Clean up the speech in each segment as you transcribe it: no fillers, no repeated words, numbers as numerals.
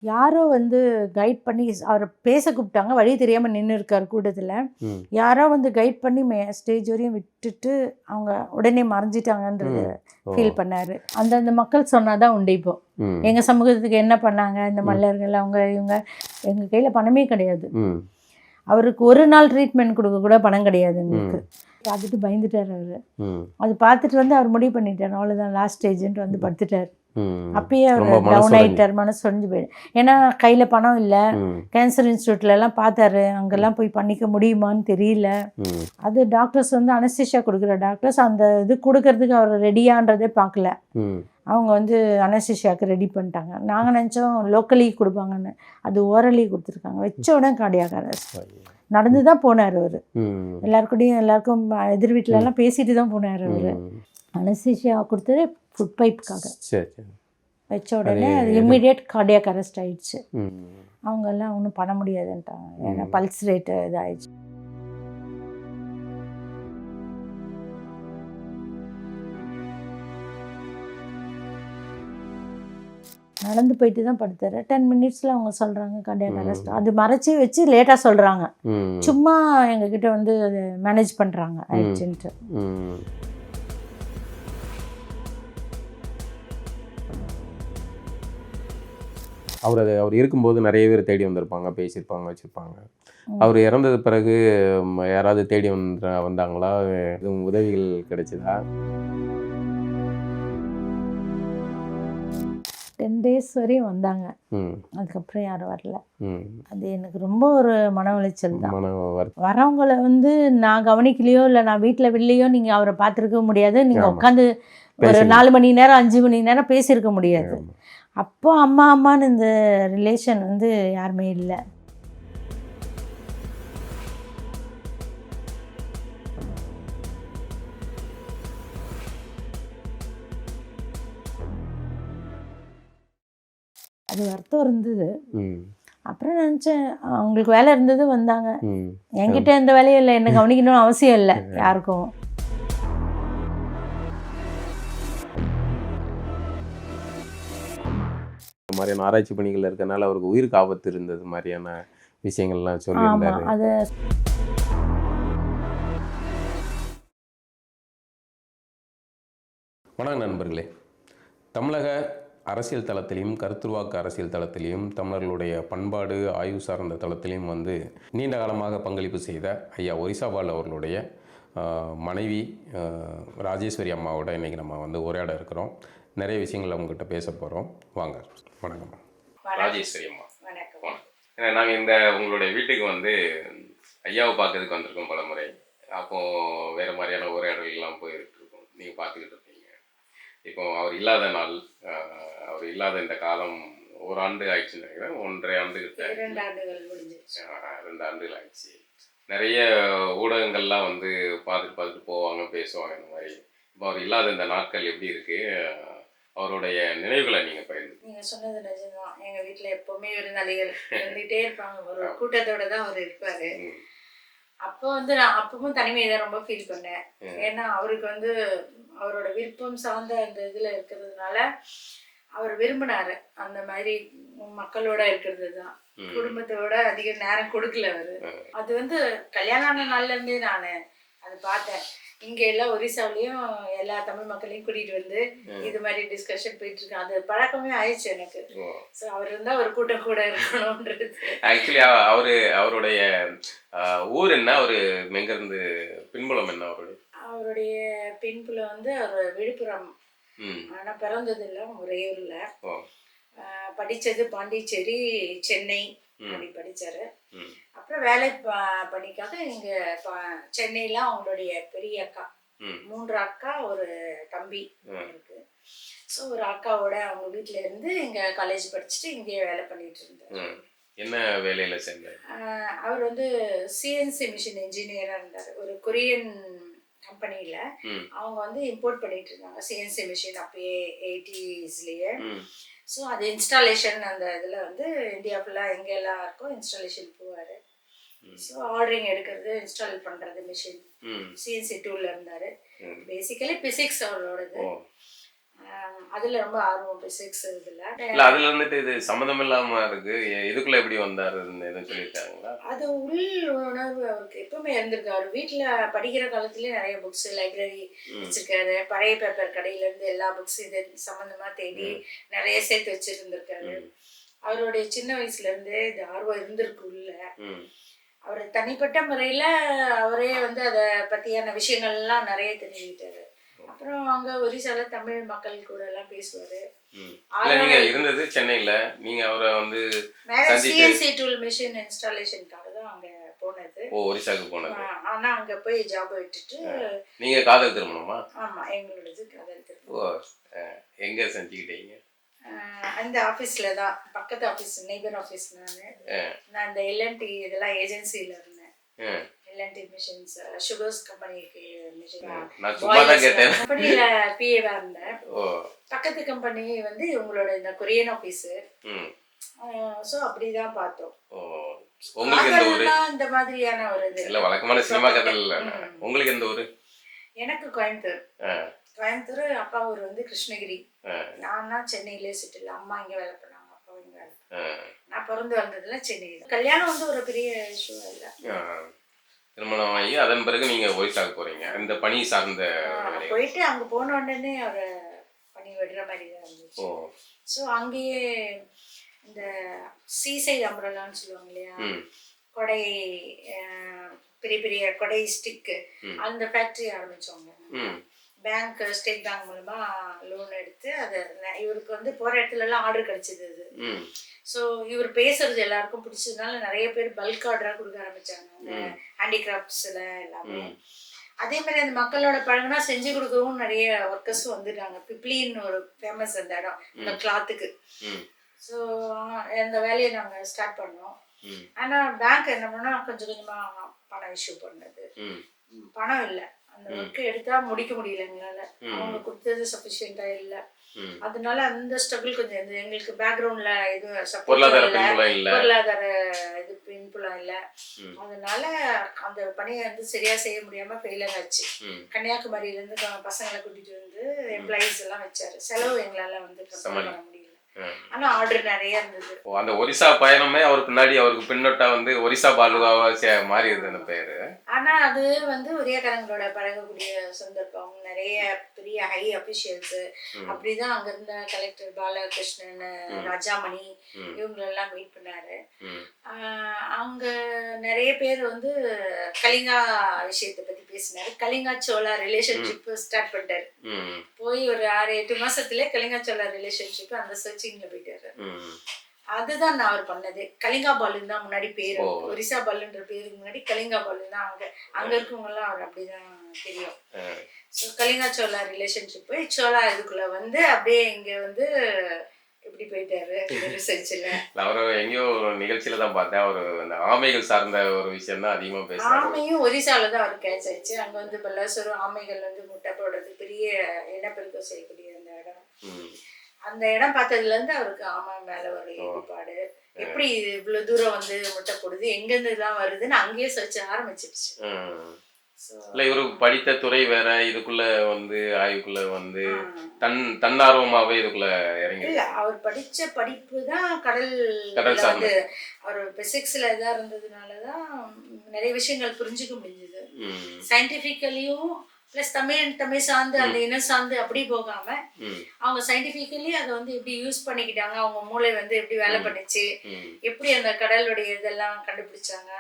யாரோ வந்து கைட் பண்ணி அவரை பேச கூப்பிட்டாங்க, வழி தெரியாமல் நின்று இருக்கார் கூட்டத்தில். யாரோ வந்து கைட் பண்ணி ஸ்டேஜ் வரையும் விட்டுட்டு அவங்க உடனே மறைஞ்சிட்டாங்கன்றது ஃபீல் பண்ணார். அந்தந்த மக்கள் சொன்னாதான் உண்டு. இப்போ எங்கள் சமூகத்துக்கு என்ன பண்ணாங்க இந்த மல்லர்கள், அவங்க இவங்க, எங்கள் கையில் பணமே கிடையாது. அவருக்கு ஒரு நாள் ட்ரீட்மெண்ட் கொடுக்க கூட பணம் கிடையாது எங்களுக்கு. பார்த்துட்டு பயந்துட்டார் அவர். அது பார்த்துட்டு வந்து அவர் முடிவு பண்ணிட்டார், அவ்வளோதான் லாஸ்ட் ஸ்டேஜ்ன்ட்டு வந்து படுத்துட்டார். அப்பயே அவர் டவுன் ஆகிட்டார், மனசு சொரிஞ்சு போயிடு. ஏன்னா கையில் பணம் இல்லை. கேன்சர் இன்ஸ்டியூட்லலாம் பார்த்தாரு, அங்கெல்லாம் போய் பண்ணிக்க முடியுமான்னு தெரியல. அது டாக்டர்ஸ் வந்து அனஸ்தீசியா கொடுக்குற டாக்டர்ஸ் அந்த இது கொடுக்கறதுக்கு அவர் ரெடியான்றதே பார்க்கல. அவங்க வந்து அனஸ்தீசியாவுக்கு ரெடி பண்ணிட்டாங்க. நாங்கள் நினச்சோம் லோக்கலி கொடுப்பாங்கன்னு, அது ஓரலி கொடுத்துருக்காங்க. வச்ச உடனே கார்டியாக் அரெஸ்ட். நடந்து தான் போனார் அவர். எல்லாருக்கும் எதிர் வீட்டிலலாம் பேசிட்டு தான் போனார் அவர். அனஸ்தீசியா கொடுத்தது ஃபுட் பைப்புக்காக. வச்ச உடனே அது இம்மிடியேட் கார்டியாக் அரெஸ்ட் ஆயிடுச்சு. அவங்கெல்லாம் ஒன்றும் பண்ண முடியாதுன்ட்டாங்க, ஏன்னா பல்ஸ் ரேட்டு இதாகிடுச்சு. நடந்து போயிட்டு தான் படுத்தாரு. 10 மினிட்ஸில் அவங்க சொல்கிறாங்க கார்டியாக் அரெஸ்ட். அது மறைச்சி வச்சு லேட்டாக சொல்கிறாங்க, சும்மா எங்ககிட்ட வந்து அதை மேனேஜ் பண்ணுறாங்க ஆயிடுச்சுன்ட்டு. அவர் இருக்கும்போது நிறைய பேர் தேடி வந்திருப்பாங்க, பேசியிருப்பாங்க, வச்சுருப்பாங்க. அவர் இறந்தது பிறகு யாராவது தேடி வந்தாங்களா? எதுவும் உதவிகள் கிடைச்சதா? 10 டேஸ் வரையும் வந்தாங்க, அதுக்கப்புறம் யாரும் வரல. அது எனக்கு ரொம்ப ஒரு மன உளைச்சல் தான். வரவங்களை வந்து நான் கவனிக்கலையோ இல்லை நான் வீட்டில் வெளிலையோ நீங்கள் அவரை பார்த்துருக்க முடியாது. நீங்கள் உட்காந்து ஒரு 4 மணி நேரம் 5 மணி நேரம் பேசியிருக்க முடியாது. அப்போ அம்மான்னு இந்த ரிலேஷன் வந்து யாருமே இல்லை. அது வருத்தம் இருந்தது. அப்புறம் நினச்சேன் அவங்களுக்கு வேலை இருந்தது வந்தாங்க. என்கிட்ட எந்த வேலையும் இல்லை, என்ன கவனிக்கணும்னு அவசியம் இல்லை யாருக்கும். மாதிரியான ஆராய்ச்சி பணிகள் இருக்கனால அவருக்கு உயிருக்கு ஆபத்து இருந்தது மாதிரியான விஷயங்கள்லாம் சொல்லியிருந்தாரு. அது வணக்கம் நண்பர்களே. தமிழக அரசியல் தளத்திலையும் கருத்துருவாக்க அரசியல் தளத்திலையும் தமிழர்களுடைய பண்பாடு ஆய்வு சார்ந்த தளத்திலையும் வந்து நீண்ட காலமாக பங்களிப்பு செய்த ஐயா ஒரிசாபால் அவர்களுடைய மனைவி ராஜேஸ்வரி அம்மாவோட இன்றைக்கி நம்ம வந்து உரையாட இருக்கிறோம். நிறைய விஷயங்கள் அவங்ககிட்ட பேச போகிறோம். வாங்க. வணக்கம் ராஜேஸ்வரி அம்மா. வணக்கம். நாங்கள் இந்த உங்களுடைய வீட்டுக்கு வந்து ஐயாவை பார்க்கறதுக்கு வந்திருக்கோம் பல முறை. அப்போது வேறு மாதிரியான உரையாடல்கள்லாம் போயிருக்கோம், நீங்கள் பார்த்துக்கிட்டு இருப்பீங்க. இப்போ அவர் இல்லாத நாள், அவர் இல்லாத இந்த காலம் 1 ஆண்டு ஆயிடுச்சுன்னு நினைக்கிறேன். 1.5 ஆண்டு கிட்ட, 2 ஆண்டுகள் ஆயிடுச்சு. நிறைய ஊடகங்கள்லாம் வந்து பார்த்துட்டு போவாங்க, பேசுவாங்க இந்த மாதிரி. இப்போ அவர் இல்லாத இந்த நாட்கள் எப்படி இருக்குது, அவருடைய நினைவுகளை நீங்கள் பகிர்ந்து. நீங்கள் சொன்னது நிஜம்தான். எங்கள் வீட்டில் எப்போவுமே விருந்தாளிகள் இருந்துகிட்டே இருப்பாங்க, ஒரு கூட்டத்தோடு தான் அவர் இருப்பார். அப்போ வந்து நான் அப்பவும் தனிமையை தான் ரொம்ப ஃபீல் பண்ணேன். ஏன்னா அவருக்கு வந்து அவரோட விருப்பம் சார்ந்த அந்த இதில் இருக்கிறதுனால அவர் விரும்பினார் அந்த மாதிரி மக்களோட இருக்கிறது தான். குடும்பத்தோட அதிக நேரம் கொடுக்கல அவர். அது வந்து கல்யாணம் ஆன நாள்லேருந்தே நான் அது பார்த்தேன். இங்கே எல்லாம் ஒரிசாவிலையும் எல்லா தமிழ் மக்களையும் கூட்டிகிட்டு வந்து இது மாதிரி டிஸ்கஷன் போயிட்டு இருக்கு. அது பழக்கமே ஆயிடுச்சு எனக்கு. ஸோ அவர் இருந்தால் ஒரு கூட்டம் கூட இருக்கணும்ன்றது. ஆக்சுவலி அவருடைய ஊர் என்ன, அவர் எங்கேருந்து, பின்புலம் என்ன அவருடைய பின்புலம் வந்து அவர் விழுப்புரம். ஆனால் பிறந்தது இல்லை உறையூரில். படித்தது பாண்டிச்சேரி, சென்னை அப்படி படித்தார். அப்புறம் வேலை பணிக்காக இங்கே சென்னையில் அவங்களுடைய பெரிய அக்கா, 3 அக்கா ஒரு தம்பி இருக்கு. ஸோ ஒரு அக்காவோட அவங்க வீட்டில் இருந்து இங்கே காலேஜ் படிச்சுட்டு இங்கேயே வேலை பண்ணிட்டு இருந்தார். என்ன வேலையில் சேர்ந்தார்? அவர் வந்து சிஎன்சி மிஷின் இன்ஜினியராக இருந்தார். ஒரு கொரியன் கம்பெனியில் அவங்க வந்து இம்போர்ட் பண்ணிட்டு இருந்தாங்க சிஎன்சி மிஷின் அப்பயே 80ஸ்லேயே. ஸோ அது இன்ஸ்டாலேஷன் அந்த இதில் வந்து இந்தியா ஃபுல்லாக எங்கெல்லாம் இருக்கோ இன்ஸ்டாலேஷன் போவார். ஸோ ஆர்டரிங் எடுக்கிறது, இன்ஸ்டால் பண்ணுறது மிஷின், சிஎன்சி டூலில் இருந்தார். பேசிக்கலி பிசிக்ஸ் அவரோடது. அதில் ரொம்ப ஆர்வம் பிசிக்ஸ் இதில். இல்லை அதில் வந்துட்டு இது சம்மந்தம் இல்லாமல் இருக்கு, இதுக்குள்ளே எப்படி வந்தாருன்னு எதுவும் சொல்லியிருக்காங்களா? அது உள் உணர்வு அவருக்கு எப்பவுமே இருந்திருக்கு. அவர் வீட்டில் படிக்கிற காலத்துலேயே நிறைய புக்ஸ் லைப்ரரி வச்சிருக்காரு. பழைய பேப்பர் கடையிலேருந்து எல்லா புக்ஸ் இது சம்மந்தமாக தேடி நிறைய சேர்த்து வச்சுருந்துருக்காரு. அவருடைய சின்ன வயசுலேருந்தே இது ஆர்வம் இருந்திருக்கு உள்ள. அவர் தனிப்பட்ட முறையில் அவரே வந்து அதை பற்றியான விஷயங்கள்லாம் நிறைய தெரிஞ்சுக்கிட்டாரு. அப்புறம் அங்கே ஒரிசால தமிழ் மக்கள் கூட எல்லாம் பேசுவார். நீங்க இருந்தது சென்னையில, நீங்க அவரை வந்து சிஎன்சி டூல் மிஷின் இன்ஸ்டாலேஷனுக்காக தான் அங்க போனது. ஒரிசாக்கு போனது. ஆனா அங்க போய் ஜாப் விட்டுட்டு. நீங்க காதல் திருமணமா? ஆமா, எங்களோடது காதல் திருமணம். எங்க செஞ்சுக்கிட்டீங்க? அந்த ஆபீஸ்ல தான், பக்கத்து ஆபீஸ், நெய்பர் ஆபீஸ். நான் இந்த எல்என்டி இதெல்லாம் ஏஜென்சில இருந்தேன். எல்என்டி மிஷின்ஸ் சுகர்ஸ் கம்பெனிக்கு மிஷின். நான் சும்மா தான் கேட்டேன். கம்பெனில பிஏவா இருந்தேன். பக்கத்து கம்பெனி வந்து உங்களோட இந்த கொரியன் ஆபீஸ். சோ அப்படிதான் பார்த்தோம். உங்களுக்கு எந்த ஊரு? இந்த மாதிரியான ஒரு இது இல்ல, வழக்கமான சினிமா கதை இல்ல. உங்களுக்கு எந்த ஊரு? எனக்கு கோயம்புத்தூர். கோயம்புத்தூர். அப்பா ஊர் வந்து கிருஷ்ணகிரி. நான் தான் சென்னையிலே செட்டில். அம்மா இங்க வேலை பண்ணாங்க, அப்பா இங்க வேலை. நான் பிறந்து வந்ததுல சென்னை. கல்யாணம் வந்து ஒரு பெரிய இஷ்யூ இல்ல. திருமணம் ஆகி அதன் பிறகு நீங்க ஒரிசாக்கு போறீங்க, இந்த பணி சார்ந்த போயிட்டு அங்க போன உடனே அவரை பணி விடுற மாதிரி தான் இருந்துச்சு. ஸோ அங்கேயே இந்த சீசைட் அம்பரலான்னு சொல்லுவாங்க இல்லையா, கொடை, பெரிய பெரிய கொடை ஸ்டிக்கு, அந்த ஃபேக்ட்ரி ஆரம்பிச்சவங்க. பேங்க், ஸ்டேட் பேங்க் மூலமா லோன் எடுத்து அதை இவருக்கு வந்து போற இடத்துல எல்லாம் ஆர்டர் கிடைச்சது அது. ஸோ இவர் பேசுறது எல்லாருக்கும் பிடிச்சதுனால நிறைய பேர் பல்க் ஆர்டரா கொடுக்க ஆரம்பிச்சாங்க ஹேண்டிகிராஃப்ட்ஸ்ல எல்லாமே. அதே மாதிரி அந்த மக்களோட பழகுனா செஞ்சு கொடுக்கவும் நிறைய ஒர்க்கர்ஸும் வந்துட்டாங்க. பிப்ளின்னு ஒரு ஃபேமஸ் அந்த இடம் இந்த கிளாத்துக்கு. ஸோ அந்த வேலையை நாங்கள் ஸ்டார்ட் பண்ணோம். ஆனால் பேங்க் என்ன பண்ணால் கொஞ்சம் கொஞ்சமாக பணம் இஷ்யூ பண்ணது. பணம் இல்லை, அந்த ஒர்க்கை எடுத்தா முடிக்க முடியல எங்களால். அவங்க கொடுத்தது சஃபிஷியண்டாக இல்லை. அதனால அந்த ஸ்ட்ரகிள் கொஞ்சம் எங்களுக்கு பேக்ரவுண்ட்ல எதுவும் பொருளாதார இது பின்புலம் இல்லை. அதனால அந்த பணியை வந்து சரியா செய்ய முடியாம ஃபெயிலியர் ஆச்சு. கன்னியாகுமரியில இருந்து பசங்களை கூட்டிட்டு வந்து எம்ப்ளாயிஸ் எல்லாம் வச்சாரு. செலவு எங்களால வந்து கண்ட்ரோல் பண்ண முடியல. ஆனா ஆர்டர் நிறைய இருந்தது. அந்த ஒரிசா பயணமே அவர் பின்னாடி அவருக்கு பின்னொட்டா வந்து ஒரிசா பாலுவாவா மாறிடுது அந்த பேரு. ஆனா அது வந்து ஒரியாக்காரங்களோட பழகக்கூடிய சந்தர்ப்பம், நிறைய பெரிய ஹை அபிஷியல்ஸ் அப்படிதான் அங்க இருந்த கலெக்டர் பாலகிருஷ்ணன், ராஜாமணி இவங்களெல்லாம் மீட் பண்ணாரு. அங்க நிறைய பேர் வந்து கலிங்கா விஷயத்தை பத்தி பேசினாரு. கலிங்கா சோழா ரிலேஷன்ஷிப் ஸ்டார்ட் பண்ணிட்டாரு. போய் ஒரு 6-8 மாசத்துல கலிங்கா சோழா ரிலேஷன்ஷிப் அந்த சர்ச்சிங்ல போயிட்டாரு. அதுதான் நான் அவர் பண்ணது. கலிங்கா பாலுன்னு தான் முன்னாடி பேரு. ஒரிசா பாலுன்ற பேருக்கு முன்னாடி கலிங்கா பாலு தான். அங்க இருக்கவங்க எல்லாம் அவர் அப்படிதான் தெரியும். ஸோ கலிங்கா சோழா ரிலேஷன்ஷிப் சோழா இதுக்குள்ள வந்து அப்படியே இங்க வந்து எப்படி போயிட்டாரு ரிசர்ச்ல. அவரு எங்கேயோ நிகழ்ச்சியில தான் பார்த்தேன், அவரு அந்த ஆமைகள் சார்ந்த ஒரு விஷயம் தான் அதிகமா பேசுறாரு. ஆமையும் ஒரிசால தான் அவர் கேட்ச் ஆயிடுச்சு. அங்க வந்து பல்லாசூர் ஆமைகள் வந்து முட்டை போடுறது பெரிய இனப்பெருக்கம் செய்யக்கூடிய அந்த இடம். அந்த இடம் பார்த்ததுல இருந்து அவருக்கு ஆமை மேல ஒரு ஈடுபாடு. எப்படி இவ்வளவு தூரம் வந்து முட்டை போடுது, எங்க இருந்து எல்லாம் வருதுன்னு அங்கேயே சர்ச் ஆரம்பிச்சிருச்சு. இல்ல, இவரு படித்த துறை வேற, இதுக்குள்ள வந்து ஆய்வுக்குள்ள வந்து தன்னார்வமாவே இதுக்குள்ள இறங்கி. இல்ல, அவர் படிச்ச படிப்பு தான் கடல் வந்து அவர் பிசிக்ஸ்ல இதா இருந்ததுனாலதான் நிறைய விஷயங்கள் புரிஞ்சுக்க முடிஞ்சது. சயின்டிபிக்கலியும் பிளஸ் தமிழ் சார்ந்து அந்த இனம் சார்ந்து அப்படி போகாம அவங்க சயின்டிபிக்கலி அதை வந்து எப்படி யூஸ் பண்ணிக்கிட்டாங்க, அவங்க மூளை வந்து எப்படி வேலை பண்ணிச்சு, எப்படி அந்த கடலுடைய இதெல்லாம் கண்டுபிடிச்சாங்க,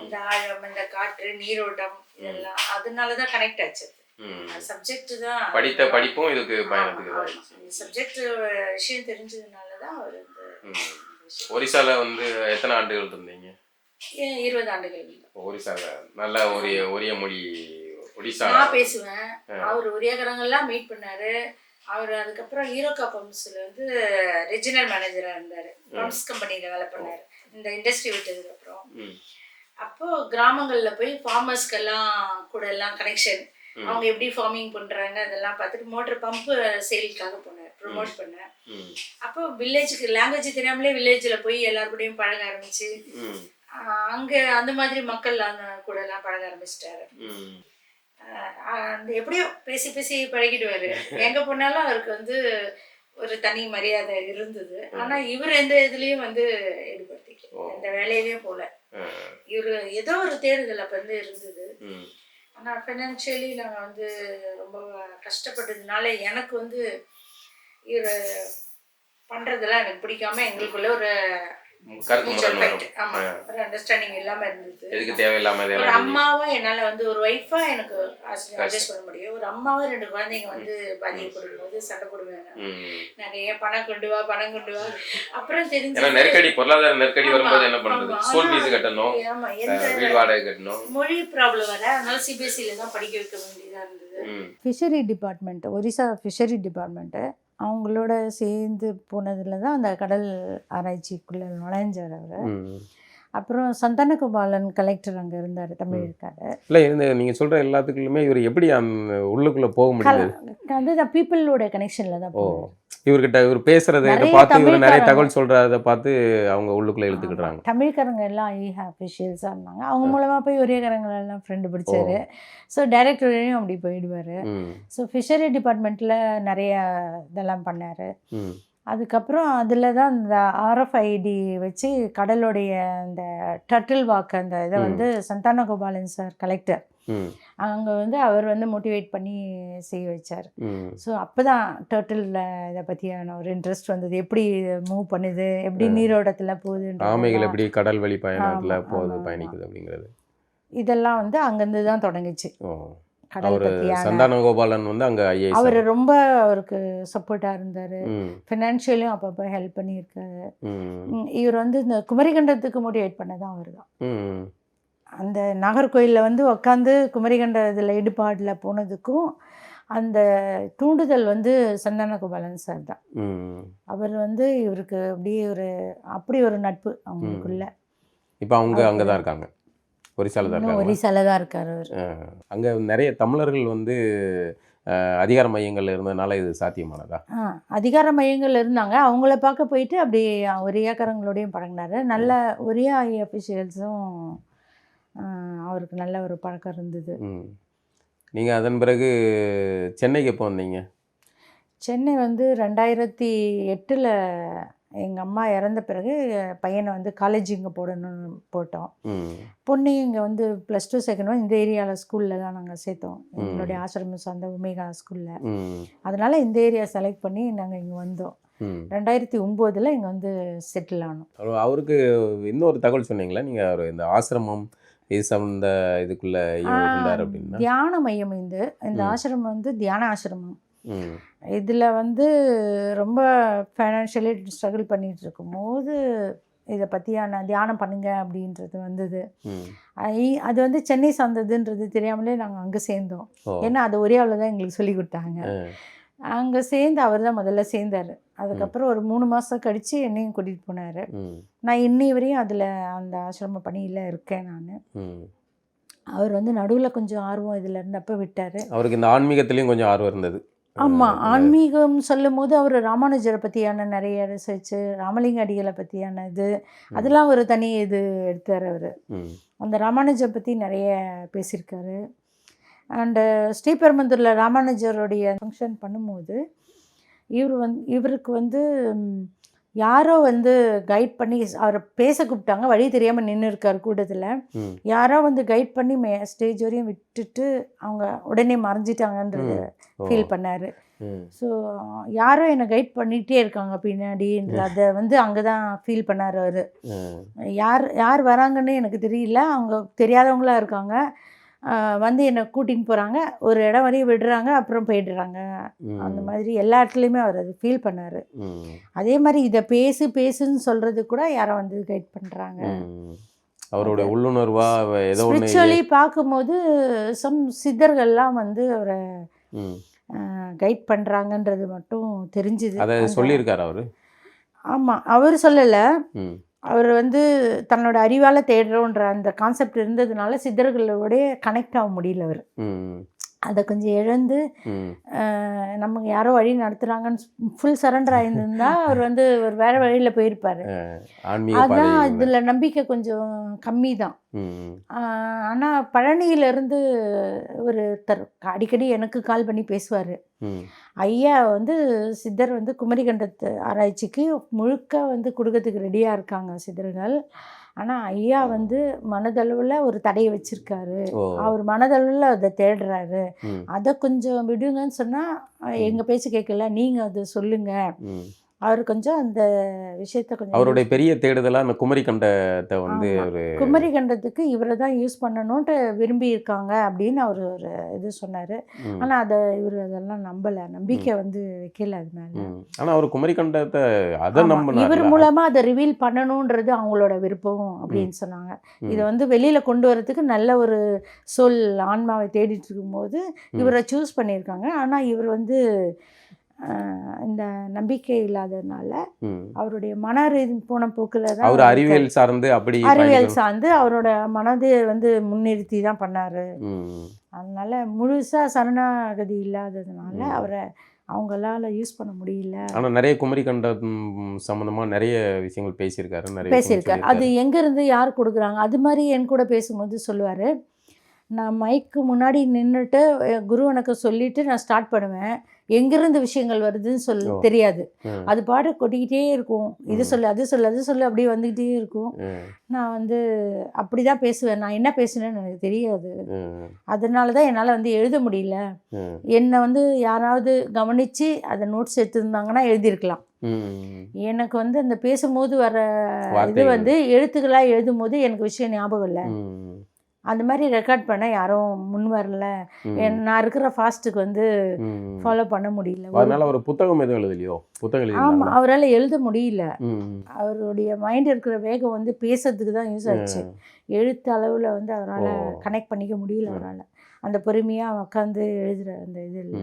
இந்த ஆழம், இந்த காற்று, நீரோட்டம், இதெல்லாம் அதனாலதான் கனெக்ட் ஆச்சு. சப்ஜெக்ட் தான் படித்த படிப்பும் இதுக்கு பயணத்துக்கு சப்ஜெக்ட் விஷயம் தெரிஞ்சதுனாலதான் அவர் வந்து. ஒரிசால வந்து எத்தனை ஆண்டுகள் இருந்தீங்க? 20 ஆண்டுகள். ஒரிசால நல்ல ஒரே மொழி ஒடிசா நான் பேசுவேன். அவர் ஒரியாக்காரங்கெல்லாம் மீட் பண்ணாரு. அவர் அதுக்கப்புறம் ஈரோக்கா பம்ப்ஸ்ல வந்து ரீஜனல் மேனேஜரா இருந்தாரு. பம்ப்ஸ் கம்பெனியில வேலை பண்ணாரு இந்த இண்டஸ்ட்ரி விட்டதுக்கு அப்புறம். அப்போ கிராமங்கள்ல போய் ஃபார்மர்ஸ்க்கெல்லாம் கூட எல்லாம் கனெக்ஷன், அவங்க எப்படி ஃபார்மிங் பண்றாங்க அதெல்லாம் பார்த்துட்டு மோட்டர் பம்ப் சேலுக்காக போனார், ப்ரொமோட் பண்ணார். அப்போ வில்லேஜுக்கு லாங்குவேஜ் தெரியாமலே வில்லேஜ்ல போய் எல்லாருக்கூடையும் பழக ஆரம்பிச்சு அங்க அந்த மாதிரி மக்கள் அந்த கூட எல்லாம் பழக ஆரம்பிச்சிட்டாரு. அந்த எப்படியோ பேசி பேசி பழகிடுவாரு. எங்க போனாலும் அவருக்கு வந்து ஒரு தனி மரியாதை இருந்தது. ஆனா இவர் எந்த இதுலயும் வந்து ஈடுபடுத்திக்கல, எந்த வேலையிலயும் போல. இவரு ஏதோ ஒரு தேடுதல் அப்ப இருந்து இருந்தது. ஆனா ஃபைனான்சியலி நாங்க வந்து ரொம்ப கஷ்டப்பட்டதுனால எனக்கு வந்து இவரு பண்றதெல்லாம் எனக்கு பிடிக்காம எங்களுக்குள்ள ஒரு ஆமா ஒரு அண்டர்ஸ்டாண்டிங் இல்லாம இருந்தது. எதுக்கு தேவையில்லாம ஒரு அம்மாவா என்னால வந்து ஒரு ஒய்ஃபா எனக்கு அட்ஜஸ்ட் பண்ண முடியும். ஒரு அம்மாவா 2 குழந்தைங்க வந்து பாதிக்கப்படும்போது சண்டை போடுவாங்க. நிறைய பணம் கொண்டு வா பணம் கொண்டு வா. அப்புறம் தெரிஞ்சு நெருக்கடி, பொருளாதார நெருக்கடி வரும்போது என்ன பண்றது? ஸ்கூல் ஃபீஸ் கட்டணும், ஆமா வீடு வாடகை கட்டணும், மொழி ப்ராப்ளம் வர, அதனால சிபிஎஸ்சில தான் படிக்க வைக்க வேண்டியதா இருந்தது. Fishery department, Orissa fishery department அவங்களோட சேர்ந்து போனதில் தான் அந்த கடல் ஆராய்ச்சிக்குள்ளே நுழைஞ்சார் அவர். அப்புறம் சந்தானகோபாலன் கலெக்டர் அங்கே இருந்தார், தமிழ் இருக்காரு. இல்லை இந்த நீங்கள் சொல்கிற எல்லாத்துக்குள்ளுமே இவர் எப்படி அந்த உள்ளுக்குள்ளே போக முடியுது? அது பீப்புளோட கனெக்ஷனில் தான். இவர்கிட்ட இவர் பேசுறதை பார்த்து இவர் நிறைய தகவல் சொல்கிறத பார்த்து அவங்க உள்ளுக்குள்ளே இழுத்துக்கிட்டாங்க. தமிழ்காரங்க எல்லாம் ஐஹா அஃபிஷியல்ஸாக இருந்தாங்க. அவங்க மூலமாக போய் ஒரேக்காரங்களெல்லாம் ஃப்ரெண்டு பிடிச்சாரு. ஸோ டைரக்டரையும் அப்படி போயிடுவார். ஸோ ஃபிஷரி டிபார்ட்மெண்ட்டில் நிறைய இதெல்லாம் பண்ணார். அதுக்கப்புறம் அதில் தான் இந்த ஆர்எஃப்ஐடி வச்சு கடலுடைய அந்த டர்ட்டில் வாக்கு அந்த இதை வந்து சந்தானகோபாலன் சார் கலெக்டர் அங்கே வந்து அவர் வந்து மோட்டிவேட் பண்ணி செய்ய வச்சார். ஸோ அப்போ தான் டர்ட்டிலில் இதை பற்றியான ஒரு இன்ட்ரெஸ்ட் வந்தது. எப்படி மூவ் பண்ணுது, எப்படி நீரோட்டத்தில் போகுது, ஆமைகள் எப்படி கடல் வழி பயணத்தில் போகுது பயணிக்குது அப்படிங்கிறது, இதெல்லாம் வந்து அங்கேருந்து தான் தொடங்குச்சு. சந்தானகோபாலன் வந்து அங்கே ஐஏஎஸ், அவர் ரொம்ப அவருக்கு சப்போர்ட்டாக இருந்தார். ஃபினான்ஷியலியும் அப்பப்போ ஹெல்ப் பண்ணியிருக்காரு. இவர் வந்து இந்த குமரிகண்டத்துக்கு மோட்டிவேட் பண்ணதான் அவர் தான். அந்த நாகர்கோயிலில் வந்து உட்காந்து குமரிகண்ட இதில் ஈடுபாடில் போனதுக்கும் அந்த தூண்டுதல் வந்து சந்தானகோபாலன் சார் தான். அவர் வந்து இவருக்கு அப்படி ஒரு நட்பு அவங்களுக்குள்ள. இப்போ அவங்க அங்கே தான் இருக்காங்க, ஒரிசால தான் இருக்கார் அவர். அங்கே நிறைய தமிழர்கள் வந்து அதிகார மையங்கள் இருந்ததுனால இது சாத்தியமானதா? அதிகார மையங்கள் இருந்தாங்க, அவங்கள பார்க்க போயிட்டு அப்படி ஒரியாக்காரங்களோடையும் பழகினார். நல்ல ஒரியா அஃபிஷியல்ஸும் அவருக்கு நல்ல ஒரு பழக்கம் இருந்தது. நீங்கள் அதன் பிறகு சென்னைக்கு எப்போ வந்தீங்க? சென்னை வந்து 2008 எங்கள் அம்மா இறந்த பிறகு பையனை வந்து காலேஜ் இங்கே போடணும்னு போட்டோம். பொண்ணையும் இங்கே வந்து +2 செகண்ட் இந்த ஏரியாவில் ஸ்கூலில் தான் நாங்கள் சேர்த்தோம், எங்களுடைய ஆசிரமம் சார்ந்த ஒமேகா ஸ்கூலில். அதனால் இந்த ஏரியா செலக்ட் பண்ணி நாங்கள் இங்கே வந்தோம். 2009 இங்கே வந்து செட்டில் ஆனோம். அவருக்கு இன்னொரு தகவல் சொன்னீங்களா நீங்கள், அவர் இந்த ஆசிரமம் இது சார்ந்த இதுக்குள்ளே இருந்தார் அப்படின்னா? தியான மையம். இந்த ஆசிரமம் வந்து தியான ஆசிரமம். இதில் வந்து ரொம்ப ஃபைனான்ஷியலி ஸ்ட்ரகிள் பண்ணிகிட்டு இருக்கும்போது இதை பற்றியான தியானம் பண்ணுங்க அப்படின்றது வந்தது. அது வந்து சென்னை சார்ந்ததுன்றது தெரியாமலே நாங்கள் அங்கே சேர்ந்தோம். ஏன்னா அது ஒரியாவில் தான் எங்களுக்கு சொல்லி கொடுத்தாங்க. அங்கே சேர்ந்து அவர் தான் முதல்ல சேர்ந்தார். அதுக்கப்புறம் ஒரு 3 மாதம் கழித்து என்னையும் கூட்டிகிட்டு போனார். நான் இன்னி வரையும் அதில் அந்த ஆசிரம பணியில் இருக்கேன் நான். அவர் வந்து நடுவில் கொஞ்சம் ஆர்வம் இதில் இருந்தப்போ விட்டார். அவருக்கு இந்த ஆன்மீகத்துலேயும் கொஞ்சம் ஆர்வம் இருந்தது. ஆமாம், ஆன்மீகம் சொல்லும் போது அவர் ராமானுஜரை பற்றியான நிறைய ரிசர்ச்சு, ராமலிங்க அடிகளை பற்றியான அதெல்லாம் ஒரு தனி எடுத்தார் அவர். அந்த ராமானுஜரை பற்றி நிறைய பேசியிருக்காரு. அண்டு ஸ்ரீபெரும்புதூரில் ராமானுஜருடைய ஃபங்க்ஷன் பண்ணும்போது இவருக்கு வந்து யாரோ வந்து கைட் பண்ணி அவரை பேச கூப்பிட்டாங்க. வழி தெரியாமல் நின்று இருக்கார் கூட்டத்தில். யாரோ வந்து கைட் பண்ணி ஸ்டேஜ் வரையும் விட்டுட்டு அவங்க உடனே மறைஞ்சிட்டாங்கன்றது ஃபீல் பண்ணார். ஸோ யாரோ என்னை கைட் பண்ணிகிட்டே இருக்காங்க பின்னாடின்ற அதை வந்து அங்கே தான் ஃபீல் பண்ணார் அவர். யார் வராங்கன்னு எனக்கு தெரியல, அவங்க தெரியாதவங்களாக இருக்காங்க, வந்து என்னை கூட்டின்னு போகிறாங்க, ஒரு இடம் வரையும் விடுறாங்க, அப்புறம் போயிடுறாங்க. அந்த மாதிரி எல்லா இடத்துலையுமே அவர் அது ஃபீல் பண்ணார். அதே மாதிரி இதை பேசுன்னு சொல்கிறது கூட யாரோ வந்து கைட் பண்ணுறாங்க. அவரோட உள்ளுணர்வா ஏதோ ஸ்பிரிச்சுவலி பார்க்கும்போது சித்தர்கள்லாம் வந்து அவரை கைட் பண்ணுறாங்கன்றது மட்டும் தெரிஞ்சுது. அதை சொல்லியிருக்காரு அவர்? ஆமாம், அவர் சொல்லலை. அவர் வந்து தன்னோட அறிவால் தேடுறோன்ற அந்த கான்செப்ட் இருந்ததுனால சித்தர்களோடய கனெக்ட் ஆக முடியல அவர். அதை கொஞ்சம் இழந்து நமக்கு யாரோ வழி நடத்துகிறாங்கன்னு ஃபுல் சரண்டர் ஆகியிருந்தா அவர் வந்து ஒரு வேறு வழியில் போயிருப்பார். அதான் இதில் நம்பிக்கை கொஞ்சம் கம்மி தான். ஆனால் பழனியிலேருந்து ஒருத்தர் அடிக்கடி எனக்கு கால் பண்ணி பேசுவார். ஐயா வந்து சித்தர் வந்து குமரிக்கண்டத்து ஆராய்ச்சிக்கு முழுக்க வந்து கொடுக்கறதுக்கு ரெடியாக இருக்காங்க சித்தர்கள். ஆனால் ஐயா வந்து மனதளவில் ஒரு தடையை வச்சுருக்காரு. அவர் மனதளவில் அதை தேடுறாரு. அதை கொஞ்சம் விடுங்கன்னு சொன்னால் எங்கள் பேச்சு கேட்கல, நீங்கள் அதை சொல்லுங்கள். அவர் கொஞ்சம் அந்த விஷயத்த கொஞ்சம் அவருடைய பெரிய தேடுதலாக அந்த குமரிக்கண்டத்தை வந்து குமரிக்கண்டத்துக்கு இவரை தான் யூஸ் பண்ணணுன்ட்டு விரும்பி இருக்காங்க அப்படின்னு அவர் ஒரு இது சொன்னார். ஆனால் அதை இவர் அதெல்லாம் நம்பலை, நம்பிக்கை வந்து வைக்கல அது மேலே. ஆனால் அவர் குமரிக்கண்டத்தை அதை இவர் மூலமாக அதை ரிவீல் பண்ணணுன்றது அவங்களோட விருப்பம் அப்படின்னு சொன்னாங்க. இதை வந்து வெளியில் கொண்டு வரதுக்கு நல்ல ஒரு சொல் ஆன்மாவை தேடிட்டு இருக்கும்போது இவரை சூஸ் பண்ணியிருக்காங்க. ஆனால் இவர் வந்து இந்த நம்பிக்கை இல்லாததுனால அவருடைய மன போன போக்கில் தான் அவர் அறிவியல் சார்ந்து அவரோட மனதை வந்து முன்னிறுத்தி தான் பண்ணார். அதனால முழுசாக சரணாகதி இல்லாததுனால அவரை அவங்களால யூஸ் பண்ண முடியல. ஆனால் நிறைய குமரிக்கண்டம் சம்மந்தமாக நிறைய விஷயங்கள் பேசியிருக்காரு. அது எங்கேருந்து யார் கொடுக்குறாங்க அது மாதிரி என் கூட பேசும்போது சொல்லுவார், நான் மைக்கு முன்னாடி நின்றுட்டு குரு வணக்கம் சொல்லிவிட்டு நான் ஸ்டார்ட் பண்ணுவேன். எங்கேருந்து விஷயங்கள் வருதுன்னு தெரியாது. அது பாட்டு கொட்டிக்கிட்டே இருக்கும். இது சொல்லு அது சொல்லு அது சொல்லு அப்படியே வந்துக்கிட்டே இருக்கும். நான் வந்து அப்படி தான் பேசுவேன். நான் என்ன பேசுனேன்னு எனக்கு தெரியாது. அதனால தான் என்னால் வந்து எழுத முடியல. என்னை வந்து யாராவது கவனித்து அதை நோட்ஸ் எடுத்துருந்தாங்கன்னா எழுதியிருக்கலாம். எனக்கு வந்து அந்த பேசும்போது வர இது வந்து எழுத்துக்களாக எழுதும் போது எனக்கு விஷயம் ஞாபகம் இல்லை. அந்த மாதிரி ரெக்கார்ட் பண்ண யாரும் முன் வரல. நான் இருக்கிற ஃபாஸ்ட்டுக்கு வந்து ஃபாலோ பண்ண முடியல. அதனால ஒரு புத்தகம் எதுவும் எழுதலையோ? புத்தகம் ஆமாம், அவரால் எழுத முடியல. அவருடைய மைண்ட் இருக்கிற வேகம் வந்து பேசுறதுக்கு தான் யூஸ் ஆச்சு. எழுத்து அளவில் வந்து அவரால் கனெக்ட் பண்ணிக்க முடியல. அவரால் அந்த பொறுமையாக உட்காந்து எழுதுகிற அந்த இது இல்லை.